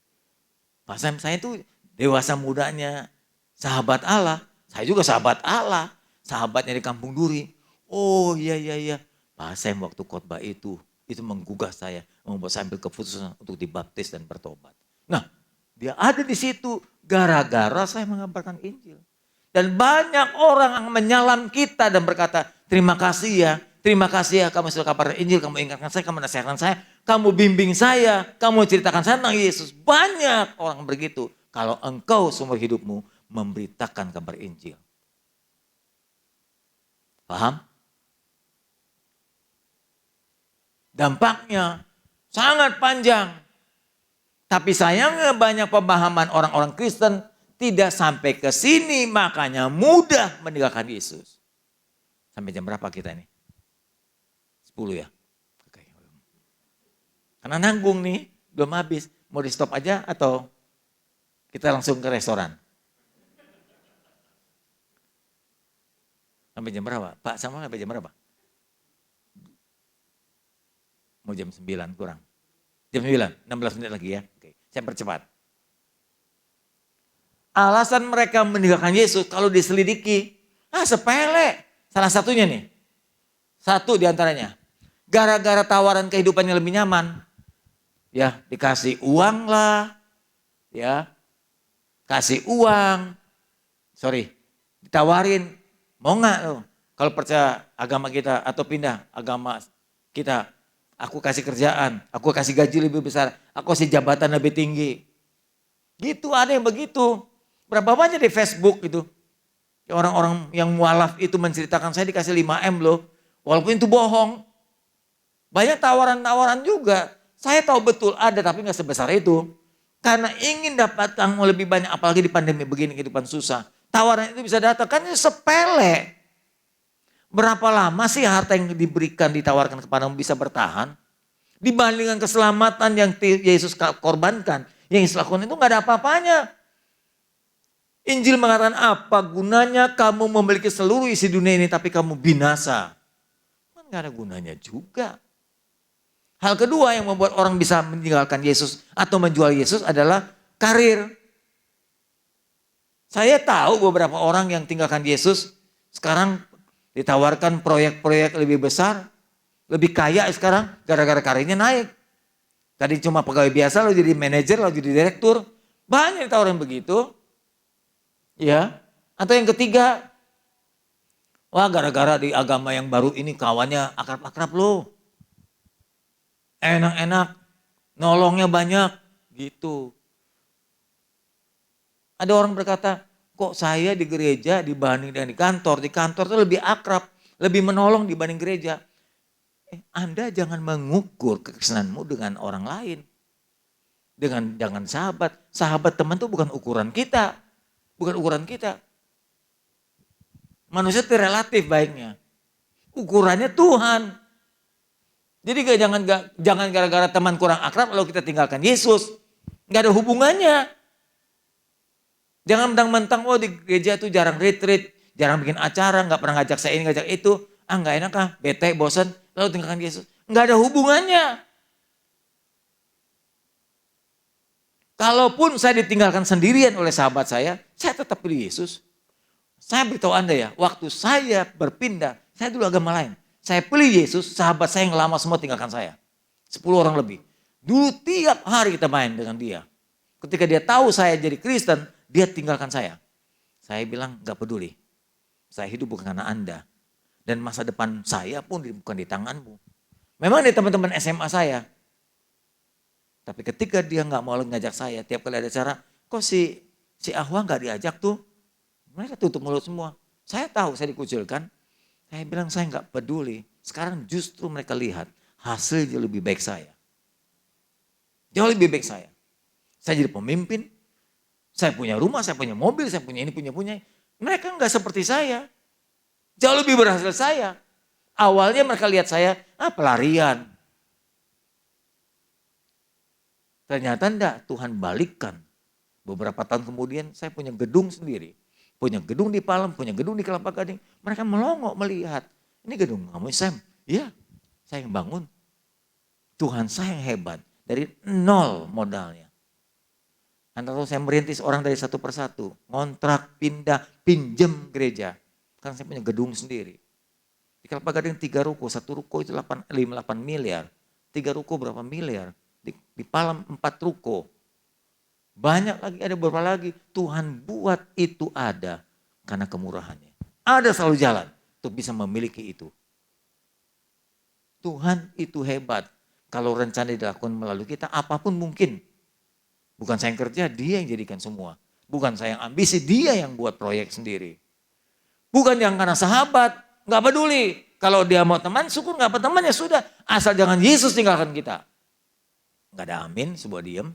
Pak Sam, saya itu dewasa mudanya sahabat Allah. Saya juga sahabat Allah. Sahabatnya di Kampung Duri. Oh iya. Pak Sam waktu khotbah itu menggugah saya. Membuat saya ambil keputusan untuk dibaptis dan bertobat. Nah, dia ada di situ gara-gara saya mengabarkan Injil. Dan banyak orang yang menyalam kita dan berkata, terima kasih ya kamu sudah kabarkan Injil, kamu ingatkan saya, kamu nasihatkan saya, kamu bimbing saya, kamu ceritakan saya tentang Yesus. Banyak orang begitu. Kalau engkau seumur hidupmu memberitakan kabar Injil. Paham? Dampaknya sangat panjang. Tapi sayangnya banyak pemahaman orang-orang Kristen tidak sampai ke sini, makanya mudah meninggalkan Yesus. Sampai jam berapa kita ini? 10 ya? Oke. Karena nanggung nih, belum habis. Mau di stop aja atau kita langsung ke restoran? Sampai jam berapa? Pak sama sampai jam berapa? Mau jam 9 kurang. Jam 9, 16 menit lagi ya. Oke, saya percepat. Alasan mereka meninggalkan Yesus kalau diselidiki, sepele. Salah satunya nih, satu diantaranya, gara-gara tawaran kehidupan yang lebih nyaman, ya dikasih uang lah, ya kasih uang, ditawarin, mau nggak lo? Kalau percaya agama kita atau pindah agama kita, aku kasih kerjaan, aku kasih gaji lebih besar, aku kasih jabatan lebih tinggi. Gitu ada yang begitu. Berapa banyak di Facebook gitu. Orang-orang yang mualaf itu menceritakan saya dikasih 5M loh. Walaupun itu bohong. Banyak tawaran-tawaran juga. Saya tahu betul ada tapi gak sebesar itu. Karena ingin dapat uang lebih banyak apalagi di pandemi begini kehidupan susah. Tawaran itu bisa datang kan sepele. Berapa lama sih harta yang diberikan ditawarkan kepadamu bisa bertahan? Dibandingkan keselamatan yang Yesus korbankan. Yang Yesus lakukan itu gak ada apa-apanya. Injil mengatakan apa gunanya kamu memiliki seluruh isi dunia ini tapi kamu binasa. Kan gak ada gunanya juga. Hal kedua yang membuat orang bisa meninggalkan Yesus atau menjual Yesus adalah karir. Saya tahu beberapa orang yang tinggalkan Yesus sekarang ditawarkan proyek-proyek lebih besar, lebih kaya sekarang gara-gara karirnya naik. Tadi cuma pegawai biasa lalu jadi manajer lalu jadi direktur. Banyak ditawarin begitu. Ya, atau yang ketiga, wah gara-gara di agama yang baru ini kawannya akrab-akrab loh. Enak-enak, nolongnya banyak, gitu. Ada orang berkata, kok saya di gereja dibanding dengan di kantor itu lebih akrab, lebih menolong dibanding gereja. Anda jangan mengukur kekristenanmu dengan orang lain. Dengan sahabat. Sahabat teman itu bukan ukuran kita. Bukan ukuran kita. Manusia itu relatif baiknya. Ukurannya Tuhan. Jadi jangan gara-gara teman kurang akrab lalu kita tinggalkan Yesus. Gak ada hubungannya. Jangan mentang-mentang di gereja itu jarang retreat, jarang bikin acara, gak pernah ngajak saya ini, ngajak itu. Gak enak kah, bete, bosan, lalu tinggalkan Yesus. Gak ada hubungannya. Kalaupun saya ditinggalkan sendirian oleh sahabat saya tetap pilih Yesus. Saya beritahu Anda ya, waktu saya berpindah, saya dulu agama lain. Saya pilih Yesus, sahabat saya yang lama semua tinggalkan saya. 10 orang lebih. Dulu tiap hari kita main dengan dia. Ketika dia tahu saya jadi Kristen, dia tinggalkan saya. Saya bilang gak peduli. Saya hidup bukan karena Anda. Dan masa depan saya pun bukan di tanganmu. Memang dia teman-teman SMA saya. Tapi ketika dia gak mau ngajak saya, tiap kali ada acara, kok si Ahwa gak diajak tuh? Mereka tutup mulut semua. Saya tahu saya dikucilkan. Saya bilang saya gak peduli. Sekarang justru mereka lihat hasilnya lebih baik saya. Jauh lebih baik saya. Saya jadi pemimpin. Saya punya rumah, saya punya mobil, saya punya ini, punya. Mereka gak seperti saya. Jauh lebih berhasil saya. Awalnya mereka lihat saya, pelarian. Ternyata enggak, Tuhan balikkan. Beberapa tahun kemudian saya punya gedung sendiri. Punya gedung di Palem, punya gedung di Kelapa Gading. Mereka melongo melihat. Ini gedung kamu Sam? Iya, saya yang bangun. Tuhan saya yang hebat. dari nol modalnya. Anda tahu saya merintis orang dari satu persatu, ngontrak, pindah, pinjem gereja. Karena saya punya gedung sendiri. Di Kelapa Gading 3 ruko, 1 ruko itu 8 miliar. 3 ruko berapa miliar? Di Palam 4 ruko. Banyak lagi, ada beberapa lagi. Tuhan buat itu ada karena kemurahannya. Ada selalu jalan untuk bisa memiliki itu. Tuhan itu hebat. Kalau rencana dilakukan melalui kita, apapun mungkin. Bukan saya yang kerja, dia yang jadikan semua. Bukan saya yang ambisi, dia yang buat proyek sendiri. Bukan yang karena sahabat, gak peduli. Kalau dia mau teman, syukur gak berteman ya sudah. Asal jangan Yesus tinggalkan kita. Gak ada amin, sebuah diem.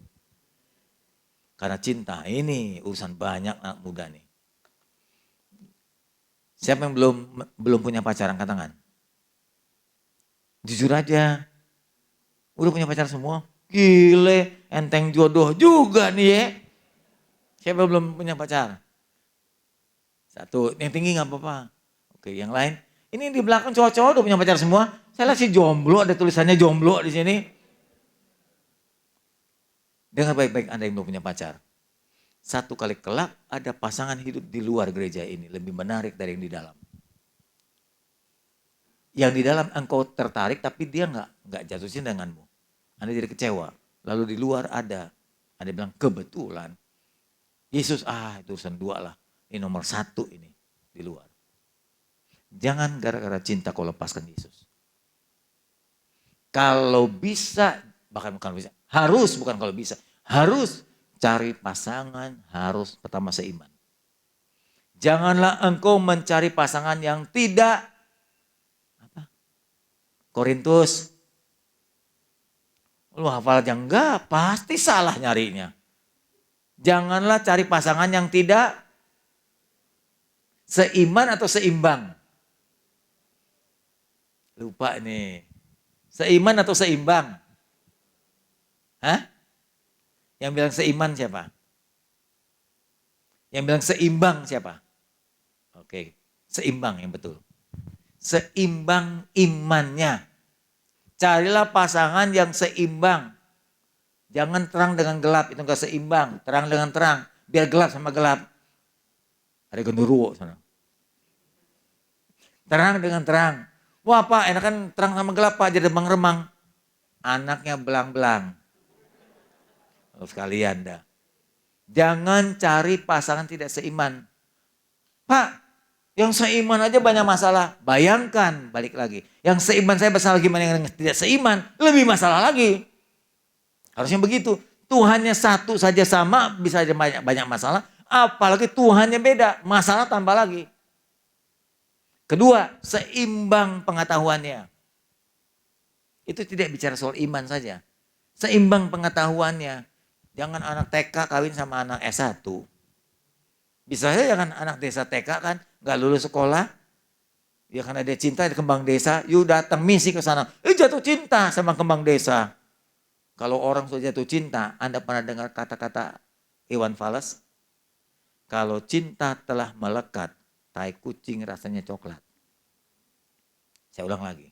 Karena cinta ini urusan banyak anak muda nih. Siapa yang belum punya pacar, angkat tangan? Jujur aja. Udah punya pacar semua? Gile, enteng jodoh juga nih ya. Siapa belum punya pacar? 1, yang tinggi gak apa-apa. Oke, yang lain. Ini di belakang cowok-cowok udah punya pacar semua. Saya lihat si jomblo, ada tulisannya jomblo di sini. Dengar baik-baik Anda yang belum punya pacar. Satu kali kelak ada pasangan hidup di luar gereja ini. Lebih menarik dari yang di dalam. Yang di dalam engkau tertarik tapi dia nggak jatuh cinta denganmu. Anda jadi kecewa. Lalu di luar ada bilang kebetulan. Yesus itu urusan 2 lah. Ini nomor 1 ini di luar. Jangan gara-gara cinta kau lepaskan Yesus. Kalau bisa, bahkan bukan bisa. Harus, bukan kalau bisa. Harus cari pasangan, harus pertama seiman. Janganlah engkau mencari pasangan yang tidak Korintus. Lu hafal aja enggak, pasti salah nyarinya. Janganlah cari pasangan yang tidak seiman atau seimbang. Lupa nih. Seiman atau seimbang? Hah? Yang bilang seiman siapa? Yang bilang seimbang siapa? Oke, seimbang yang betul. Seimbang imannya. Carilah pasangan yang seimbang. Jangan terang dengan gelap, itu enggak seimbang. Terang dengan terang, biar gelap sama gelap. Ada genderuwo sana. Terang dengan terang. Wah Pak, enakan terang sama gelap Pak, jadi remang-remang. Anaknya belang-belang. Sekalian dah. Jangan cari pasangan tidak seiman. Pak, yang seiman aja banyak masalah. Bayangkan, balik lagi. Yang seiman saya masalah gimana, yang tidak seiman, lebih masalah lagi. Harusnya begitu. Tuhannya satu saja sama, bisa aja banyak masalah. Apalagi Tuhannya beda, masalah tambah lagi. Kedua, seimbang pengetahuannya. Itu tidak bicara soal iman saja. Seimbang pengetahuannya. Jangan anak TK kawin sama anak S1. Bisa saja jangan anak desa TK kan, gak lulus sekolah. Ya karena dia cinta di kembang desa, yuk datang misi ke sana. Jatuh cinta sama kembang desa. Kalau orang sudah jatuh cinta, Anda pernah dengar kata-kata Iwan Fals? Kalau cinta telah melekat, tai kucing rasanya coklat. Saya ulang lagi.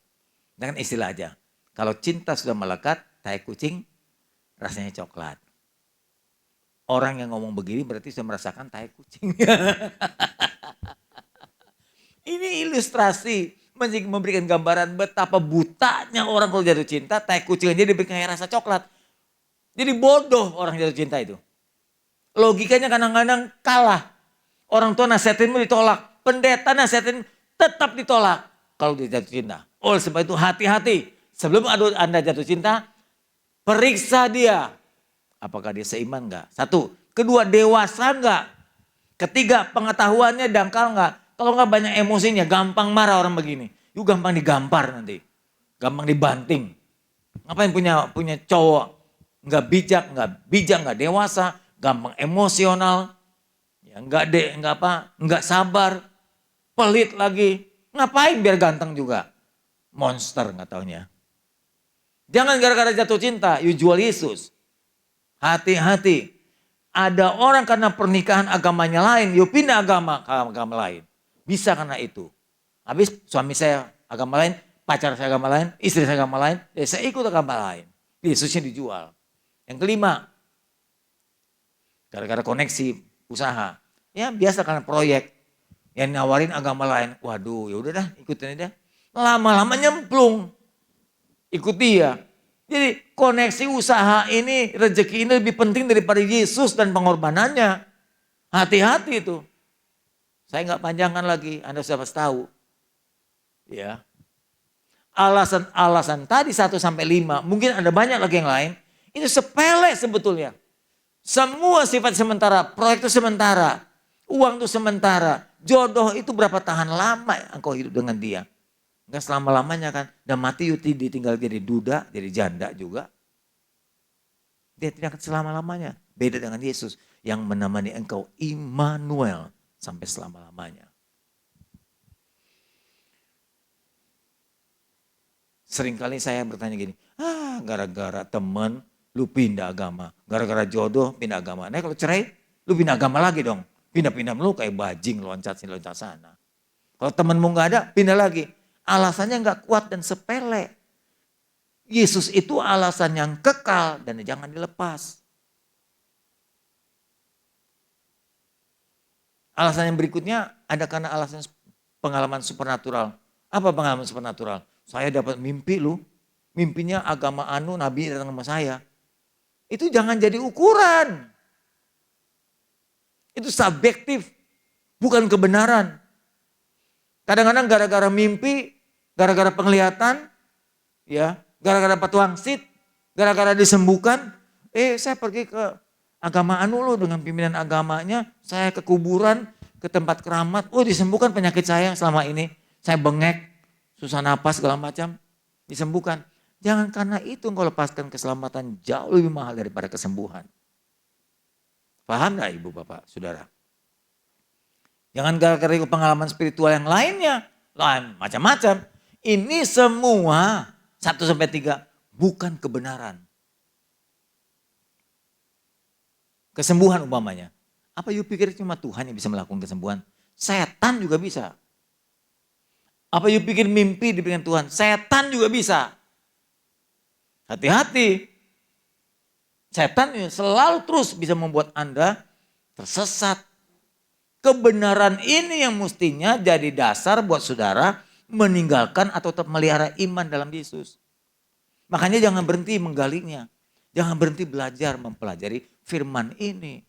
Dengan istilah aja. Kalau cinta sudah melekat, tai kucing rasanya coklat. Orang yang ngomong begini berarti sudah merasakan tai kucing. Ini ilustrasi memberikan gambaran betapa butanya orang kalau jatuh cinta, tai kucing aja diberikan rasa coklat. Jadi bodoh orang jatuh cinta itu. Logikanya kadang-kadang kalah. Orang tua nasihatinmu ditolak. Pendeta nasihatin tetap ditolak. Kalau dia jatuh cinta. Oleh sebab itu hati-hati. Sebelum Anda jatuh cinta, periksa dia. Apakah dia seiman enggak? 1. Kedua, dewasa enggak? Ketiga, pengetahuannya dangkal enggak? Kalau enggak banyak emosinya, gampang marah orang begini. Yuk gampang digampar nanti. Gampang dibanting. Ngapain punya cowok enggak bijak, enggak dewasa, gampang emosional, ya enggak sabar, pelit lagi. Ngapain biar ganteng juga? Monster enggak taunya. Jangan gara-gara jatuh cinta, you jual Yesus. Hati-hati. Ada orang karena pernikahan agamanya lain, you pindah agama ke agama lain. Bisa karena itu. Habis suami saya agama lain, pacar saya agama lain, istri saya agama lain, ya saya ikut agama lain. Yesusnya dijual. Yang kelima, gara-gara koneksi usaha. Ya biasa karena proyek. Yang nawarin agama lain. Waduh ya udah dah ikutin aja. Lama-lama nyemplung. Ikut dia. Jadi koneksi usaha ini, rezeki ini lebih penting daripada Yesus dan pengorbanannya. Hati-hati itu. Saya nggak panjangkan lagi, Anda sudah pasti tahu. Ya. Alasan-alasan tadi 1 sampai 5, mungkin ada banyak lagi yang lain. Itu sepele sebetulnya. Semua sifat sementara, proyek itu sementara, uang itu sementara, jodoh itu berapa tahan lama engkau hidup dengan dia. Enggak selama-lamanya kan. Dan mati Yuti ditinggal jadi duda, jadi janda juga. Dia tidak akan selama-lamanya. Beda dengan Yesus yang menemani engkau Immanuel sampai selama-lamanya. Seringkali saya bertanya gini, gara-gara temen lu pindah agama. Gara-gara jodoh pindah agama. Nah kalau cerai, lu pindah agama lagi dong. Pindah-pindah lu kayak bajing loncat sini loncat sana. Kalau temenmu gak ada, pindah lagi. Alasannya gak kuat dan sepele. Yesus itu alasan yang kekal dan jangan dilepas. Alasan yang berikutnya ada karena alasan pengalaman supernatural. Apa pengalaman supernatural? Saya dapat mimpi lu. Mimpinya agama anu, Nabi datang sama saya. Itu jangan jadi ukuran. Itu subjektif. Bukan kebenaran. Kadang-kadang gara-gara mimpi, gara-gara penglihatan, ya, gara-gara patuangsit, gara-gara disembuhkan, saya pergi ke agama anu loh dengan pimpinan agamanya, saya ke kuburan, ke tempat keramat, disembuhkan penyakit saya selama ini, saya bengek, susah napas segala macam, disembuhkan. Jangan karena itu engkau lepaskan keselamatan jauh lebih mahal daripada kesembuhan. Paham gak ibu bapak saudara? Jangan gara-gara pengalaman spiritual yang lainnya. Lain macam-macam. Ini semua 1 sampai 3 bukan kebenaran. Kesembuhan umpamanya. Apa you pikir cuma Tuhan yang bisa melakukan kesembuhan? Setan juga bisa. Apa you pikir mimpi diberikan Tuhan? Setan juga bisa. Hati-hati. Setan selalu terus bisa membuat Anda tersesat. Kebenaran ini yang mestinya jadi dasar buat saudara meninggalkan atau tetap melihara iman dalam Yesus. Makanya jangan berhenti menggalinya. Jangan berhenti belajar mempelajari firman ini.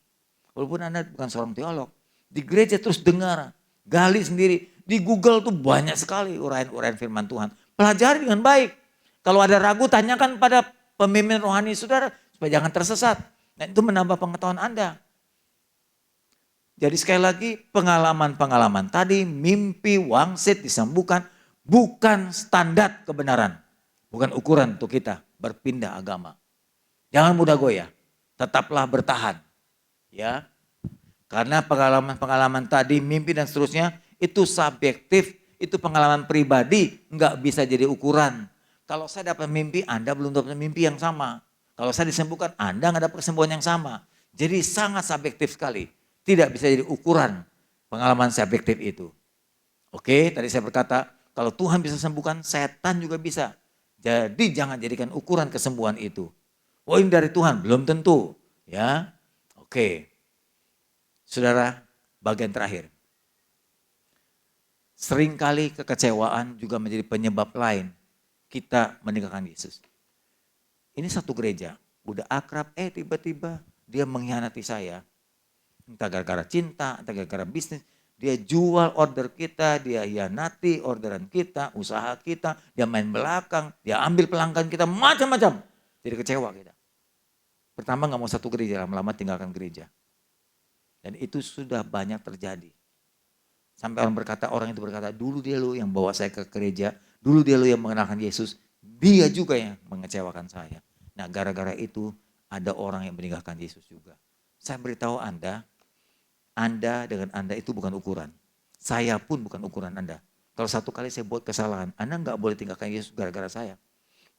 Walaupun Anda bukan seorang teolog. Di gereja terus dengar, gali sendiri. Di Google tuh banyak sekali uraian-uraian firman Tuhan. Pelajari dengan baik. Kalau ada ragu tanyakan pada pemimpin rohani saudara supaya jangan tersesat. Dan itu menambah pengetahuan Anda. Jadi sekali lagi pengalaman-pengalaman tadi, mimpi, wangsit, disembuhkan, bukan standar kebenaran. Bukan ukuran untuk kita berpindah agama. Jangan mudah goyah, tetaplah bertahan. Ya, karena pengalaman-pengalaman tadi, mimpi dan seterusnya, itu subjektif, itu pengalaman pribadi, nggak bisa jadi ukuran. Kalau saya dapat mimpi, Anda belum dapat mimpi yang sama. Kalau saya disembuhkan, Anda nggak dapat kesembuhan yang sama. Jadi sangat subjektif sekali. Tidak bisa jadi ukuran pengalaman subjektif itu. Oke, tadi saya berkata kalau Tuhan bisa sembuhkan, setan juga bisa. Jadi jangan jadikan ukuran kesembuhan itu. Oh ini dari Tuhan, belum tentu. Ya, oke. Saudara, bagian terakhir. Seringkali kekecewaan juga menjadi penyebab lain kita meninggalkan Yesus. Ini satu gereja, udah akrab, tiba-tiba dia mengkhianati saya. Entah gara-gara cinta, entah gara-gara bisnis. Dia jual order kita, dia hianati orderan kita, usaha kita. Dia main belakang, dia ambil pelanggan kita, macam-macam. Jadi kecewa kita. Pertama gak mau satu gereja, lama-lama tinggalkan gereja. Dan itu sudah banyak terjadi. Sampai orang itu berkata, dulu dia lo yang bawa saya ke gereja, dulu dia lo yang mengenalkan Yesus. Dia juga yang mengecewakan saya. Nah gara-gara itu ada orang yang meninggalkan Yesus juga. Saya beritahu Anda dengan Anda itu bukan ukuran. Saya pun bukan ukuran Anda. Kalau satu kali saya buat kesalahan, Anda nggak boleh tinggalkan Yesus gara-gara saya.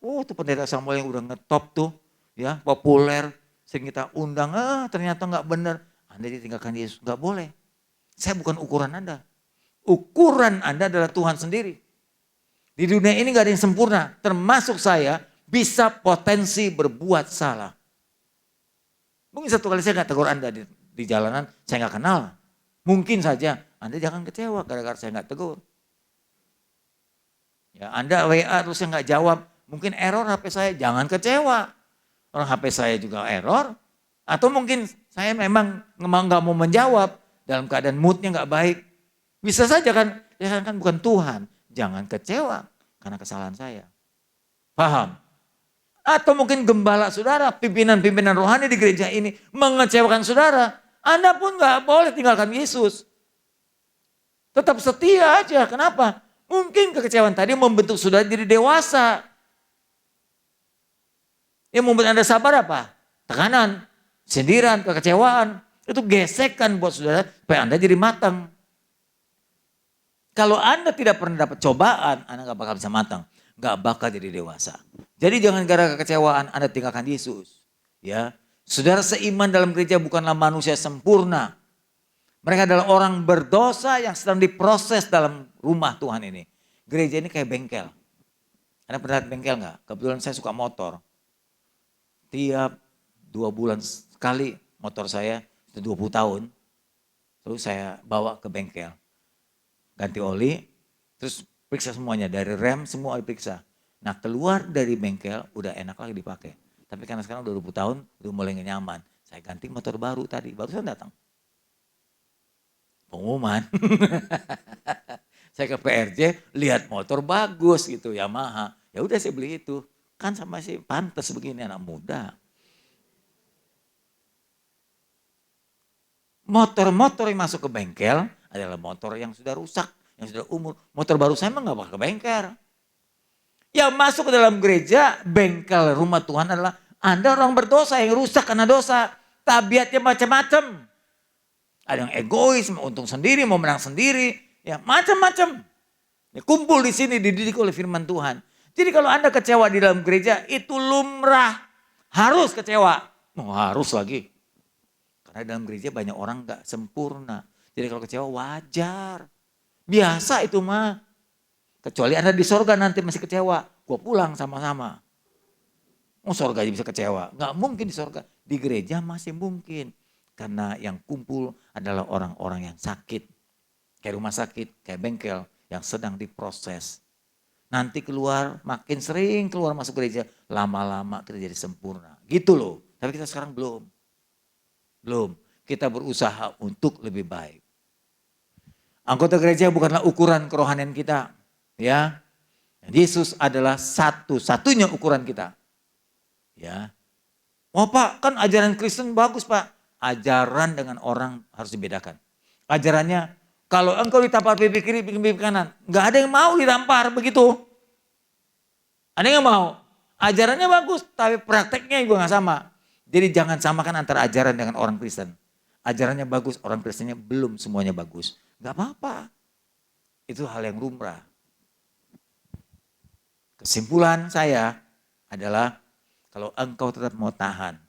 Itu pendeta Samuel yang udah ngetop tuh, ya populer, sering kita undang, ternyata nggak benar. Anda ditinggalkan Yesus, nggak boleh. Saya bukan ukuran Anda. Ukuran Anda adalah Tuhan sendiri. Di dunia ini nggak ada yang sempurna, termasuk saya bisa potensi berbuat salah. Mungkin satu kali saya nggak tegur Anda di jalanan, saya nggak kenal. Mungkin saja Anda jangan kecewa gara-gara saya nggak tegur. Ya, Anda WA terus saya nggak jawab, mungkin error HP saya, jangan kecewa. Orang HP saya juga error, atau mungkin saya memang nggak mau menjawab dalam keadaan moodnya nggak baik. Bisa saja kan, ya kan bukan Tuhan. Jangan kecewa karena kesalahan saya. Paham? Atau mungkin gembala saudara, pimpinan-pimpinan rohani di gereja ini mengecewakan saudara. Anda pun nggak boleh tinggalkan Yesus. Tetap setia aja. Kenapa? Mungkin kekecewaan tadi membentuk saudara jadi dewasa. Yang membuat Anda sabar apa? Tekanan, sindiran, kekecewaan. Itu gesekan buat saudara supaya Anda jadi matang. Kalau Anda tidak pernah dapat cobaan, Anda gak bakal bisa matang. Gak bakal jadi dewasa. Jadi jangan gara kekecewaan Anda tinggalkan Yesus. Ya, saudara seiman dalam gereja bukanlah manusia sempurna. Mereka adalah orang berdosa yang sedang diproses dalam rumah Tuhan ini. Gereja ini kayak bengkel. Anda pernah lihat bengkel gak? Kebetulan saya suka motor. Tiap 2 bulan sekali motor saya sudah 20 tahun. Terus saya bawa ke bengkel. Ganti oli, terus periksa semuanya. Dari rem semua diperiksa. Nah keluar dari bengkel udah enak lagi dipakai. Tapi karena sekarang udah 20 tahun, udah mulai gak nyaman. Saya ganti motor baru tadi, barusan datang. Pengumuman. Saya ke PRJ, lihat motor bagus gitu, Yamaha. Ya udah saya beli itu. Kan sama sih pantas begini anak muda. Motor-motor yang masuk ke bengkel adalah motor yang sudah rusak, yang sudah umur. Motor baru saya emang gak bakal ke bengkel. Yang masuk ke dalam gereja, bengkel rumah Tuhan adalah Anda orang berdosa yang rusak karena dosa. Tabiatnya macam-macam. Ada yang egois, mau untung sendiri, mau menang sendiri. Ya macam-macam. Ya, kumpul di sini dididik oleh firman Tuhan. Jadi kalau Anda kecewa di dalam gereja itu lumrah. Harus kecewa. Harus lagi. Karena dalam gereja banyak orang gak sempurna. Jadi kalau kecewa wajar. Biasa itu mah. Kecuali Anda di sorga nanti masih kecewa. Gua pulang sama-sama. Oh sorga aja bisa kecewa. Gak mungkin di sorga. Di gereja masih mungkin. Karena yang kumpul adalah orang-orang yang sakit. Kayak rumah sakit, kayak bengkel yang sedang diproses. Nanti keluar, makin sering keluar masuk gereja, lama-lama kita jadi sempurna. Gitu loh, tapi kita sekarang belum. Belum, kita berusaha untuk lebih baik. Anggota gereja bukanlah ukuran kerohanian kita. Ya, Yesus adalah satu-satunya ukuran kita. Ya, oh Pak, kan ajaran Kristen bagus Pak. Ajaran dengan orang harus dibedakan. Ajarannya, kalau engkau ditampar pipi kiri, pipi kanan. Gak ada yang mau ditampar begitu. Ada yang mau. Ajarannya bagus, tapi prakteknya juga gak sama. Jadi jangan samakan antara ajaran dengan orang Kristen. Ajarannya bagus, orang Kristennya belum semuanya bagus. Gak apa-apa. Itu hal yang lumrah. Kesimpulan saya adalah, kalau engkau tetap mau tahan.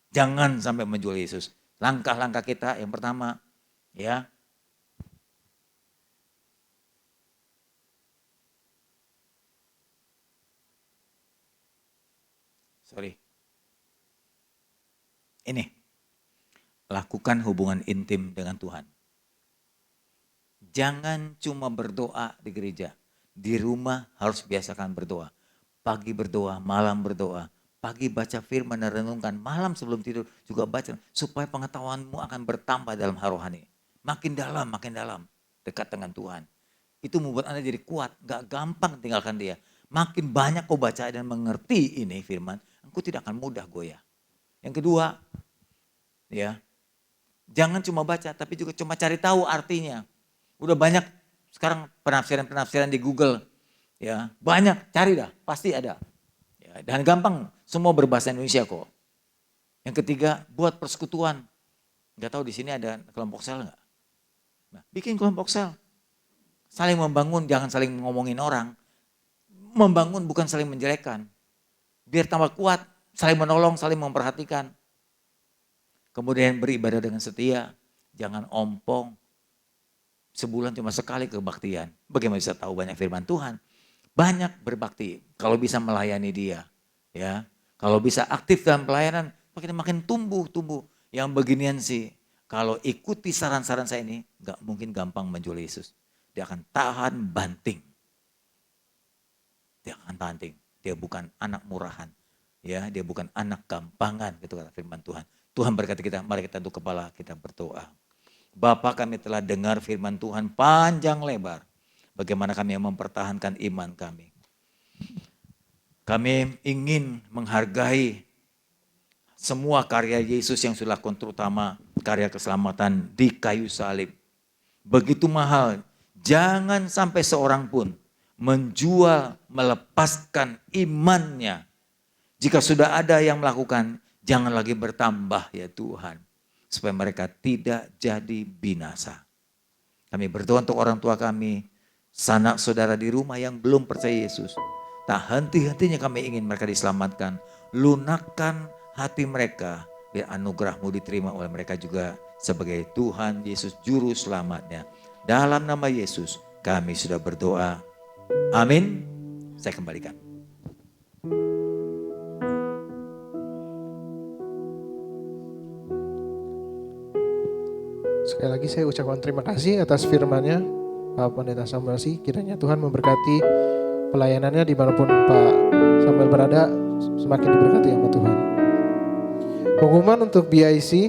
Jangan sampai menjual Yesus. Langkah-langkah kita yang pertama, ya. Ini, lakukan hubungan intim dengan Tuhan. Jangan cuma berdoa di gereja. Di rumah harus biasakan berdoa. Pagi berdoa, malam berdoa. Pagi baca firman dan renungkan, malam sebelum tidur juga baca. Supaya pengetahuanmu akan bertambah dalam rohani. Makin dalam dekat dengan Tuhan. Itu membuat Anda jadi kuat, gak gampang tinggalkan dia. Makin banyak kau baca dan mengerti ini firman, engkau tidak akan mudah goyah. Yang kedua, ya, jangan cuma baca tapi juga cuma cari tahu artinya. Udah banyak sekarang penafsiran di Google. Ya, banyak, cari dah, pasti ada. Ya, dan gampang, semua berbahasa Indonesia kok. Yang ketiga, buat persekutuan. Gak tahu di sini ada kelompok sel nggak? Nah, bikin kelompok sel. Saling membangun, jangan saling ngomongin orang. Membangun bukan saling menjelekkan. Biar tambah kuat, saling menolong, saling memperhatikan. Kemudian beribadah dengan setia, jangan ompong. Sebulan cuma sekali kebaktian. Bagaimana bisa tahu banyak firman Tuhan? Banyak berbakti, kalau bisa melayani dia. Ya, kalau bisa aktif dalam pelayanan, supaya kita makin tumbuh. Yang beginian sih, kalau ikuti saran-saran saya ini, nggak mungkin gampang menjual Yesus. Dia akan tahan banting. Dia bukan anak murahan. Ya, dia bukan anak gampangan, gitu kata firman Tuhan. Tuhan berkata kita, mari kita tunduk kepala, kita berdoa. Bapa, kami telah dengar firman Tuhan panjang lebar. Bagaimana kami mempertahankan iman kami. Kami ingin menghargai semua karya Yesus yang sudah lakukan, terutama karya keselamatan di kayu salib. Begitu mahal, jangan sampai seorang pun menjual, melepaskan imannya. Jika sudah ada yang melakukan, jangan lagi bertambah ya Tuhan. Supaya mereka tidak jadi binasa. Kami berdoa untuk orang tua kami, sanak saudara di rumah yang belum percaya Yesus. Tak henti-hentinya kami ingin mereka diselamatkan. Lunakkan hati mereka, biar anugerah-Mu diterima oleh mereka juga sebagai Tuhan Yesus Juru Selamatnya. Dalam nama Yesus kami sudah berdoa. Amin. Saya kembalikan. Sekali lagi saya ucapkan terima kasih atas firman-Nya Pak Pendeta Samuel sih. Kiranya Tuhan memberkati pelayanannya dimanapun Pak Samuel berada, semakin diberkati sama Tuhan. Pengumuman untuk BIC.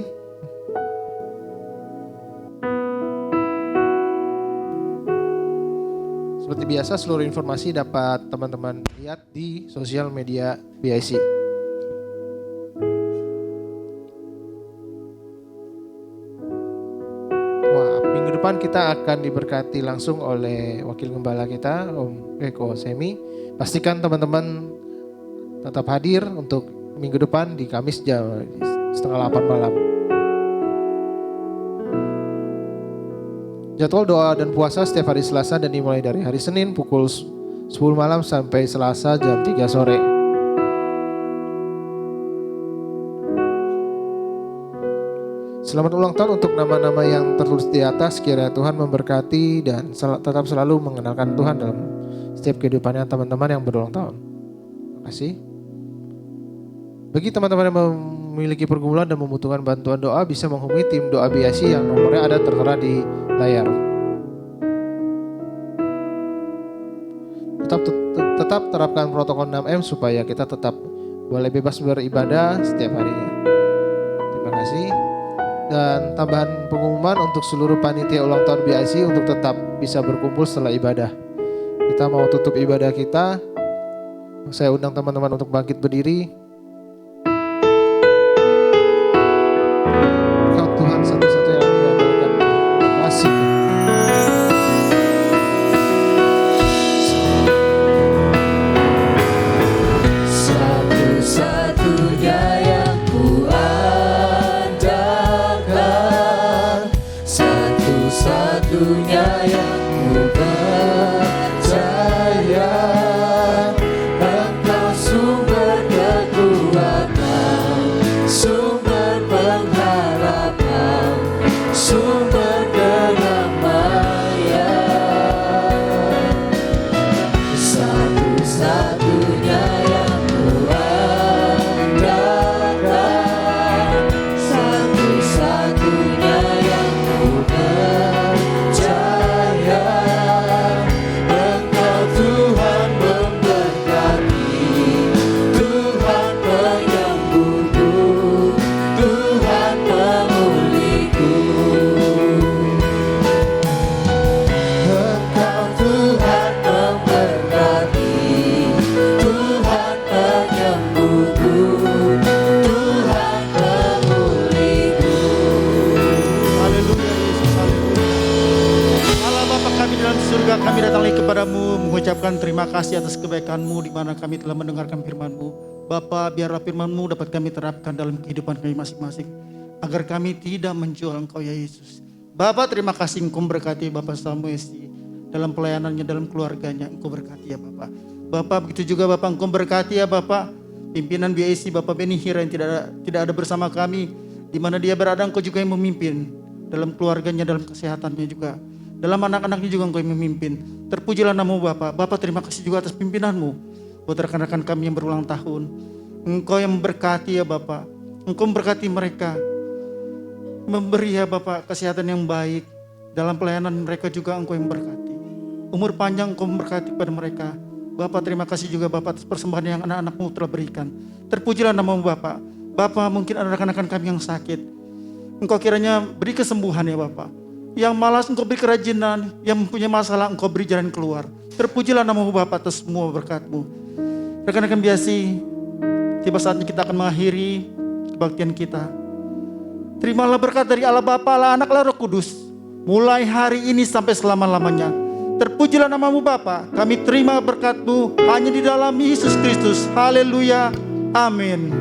Seperti biasa seluruh informasi dapat teman-teman lihat di sosial media BIC. Minggu depan kita akan diberkati langsung oleh Wakil Gembala kita, Om Eko Semi. Pastikan teman-teman tetap hadir untuk minggu depan di Kamis jam 7:30 malam. Jadwal doa dan puasa setiap hari Selasa dan dimulai dari hari Senin pukul 10 malam sampai Selasa jam 3 sore. Selamat ulang tahun untuk nama-nama yang tertulis di atas. Kiranya Tuhan memberkati dan tetap selalu mengenalkan Tuhan dalam setiap kehidupannya teman-teman yang berulang tahun. Terima kasih. Bagi teman-teman yang memiliki pergumulan dan membutuhkan bantuan doa, bisa menghubungi tim doa BIC yang nomornya ada tertera di layar. Tetap terapkan protokol 6M supaya kita tetap boleh bebas beribadah setiap harinya. Terima kasih. Dan tambahan pengumuman untuk seluruh panitia ulang tahun BIC untuk tetap bisa berkumpul setelah ibadah. Kita mau tutup ibadah kita. Saya undang teman-teman untuk bangkit berdiri. Tuhan satu-satunya yang mengandalkan. Terima kasih. Satu-satunya yang kuandalkan, satu-satunya yang kupercaya. Engkau sumber kekuatan, sumber pengharapan, sumber kedamaian. Satu-satunya yang kuandalkan, satu-satunya yang kupercaya. Engkau Tuhan memberkati, Tuhan penyembuhku, Tuhan pemulihku. Engkau Tuhan memberkati, Tuhan penyembuhku, Tuhan pemulihku. Haleluya Yesus, haleluya. Allah Bapa kami dalam surga, kami datang lagi kepadamu mengucapkan terima kasih atas kebaikan-Mu di mana kami telah mendengarkan firman-Mu. Bapa, biarlah firman-Mu dapat kami terapkan dalam kehidupan kami masing-masing, agar kami tidak menjual Engkau ya Yesus. Bapa, terima kasih Engkau berkati Bapak Samuel dalam pelayanannya, dalam keluarganya. Engkau berkati ya Bapak. Bapak, begitu juga Bapak Engkau berkati ya Bapak pimpinan BIC Bapak Beni Hira yang tidak ada bersama kami, di mana dia berada Engkau juga yang memimpin dalam keluarganya, dalam kesehatannya juga, dalam anak-anaknya juga Engkau yang memimpin. Terpujilah nama-Mu Bapak. Bapak, terima kasih juga atas pimpinan-Mu buat rekan-rekan kami yang berulang tahun. Engkau yang memberkati ya Bapak. Engkau memberkati mereka. Memberi ya Bapak kesehatan yang baik. Dalam pelayanan mereka juga Engkau yang memberkati. Umur panjang Engkau memberkati kepada mereka. Bapak terima kasih juga Bapak atas persembahan yang anak-anak-Mu telah berikan. Terpujilah nama-Mu Bapak. Bapak mungkin ada rekan-rekan kami yang sakit. Engkau kiranya beri kesembuhan ya Bapak. Yang malas Engkau beri kerajinan. Yang mempunyai masalah Engkau beri jalan keluar. Terpujilah nama-Mu Bapak atas semua berkat-Mu. Rekan-rekan biasi, tiba saatnya kita akan mengakhiri kebaktian kita. Terimalah berkat dari Allah Bapa, Allah Anak, Allah Roh Kudus. Mulai hari ini sampai selama-lamanya. Terpujilah nama-Mu Bapa. Kami terima berkat-Mu hanya di dalam Yesus Kristus. Haleluya. Amin.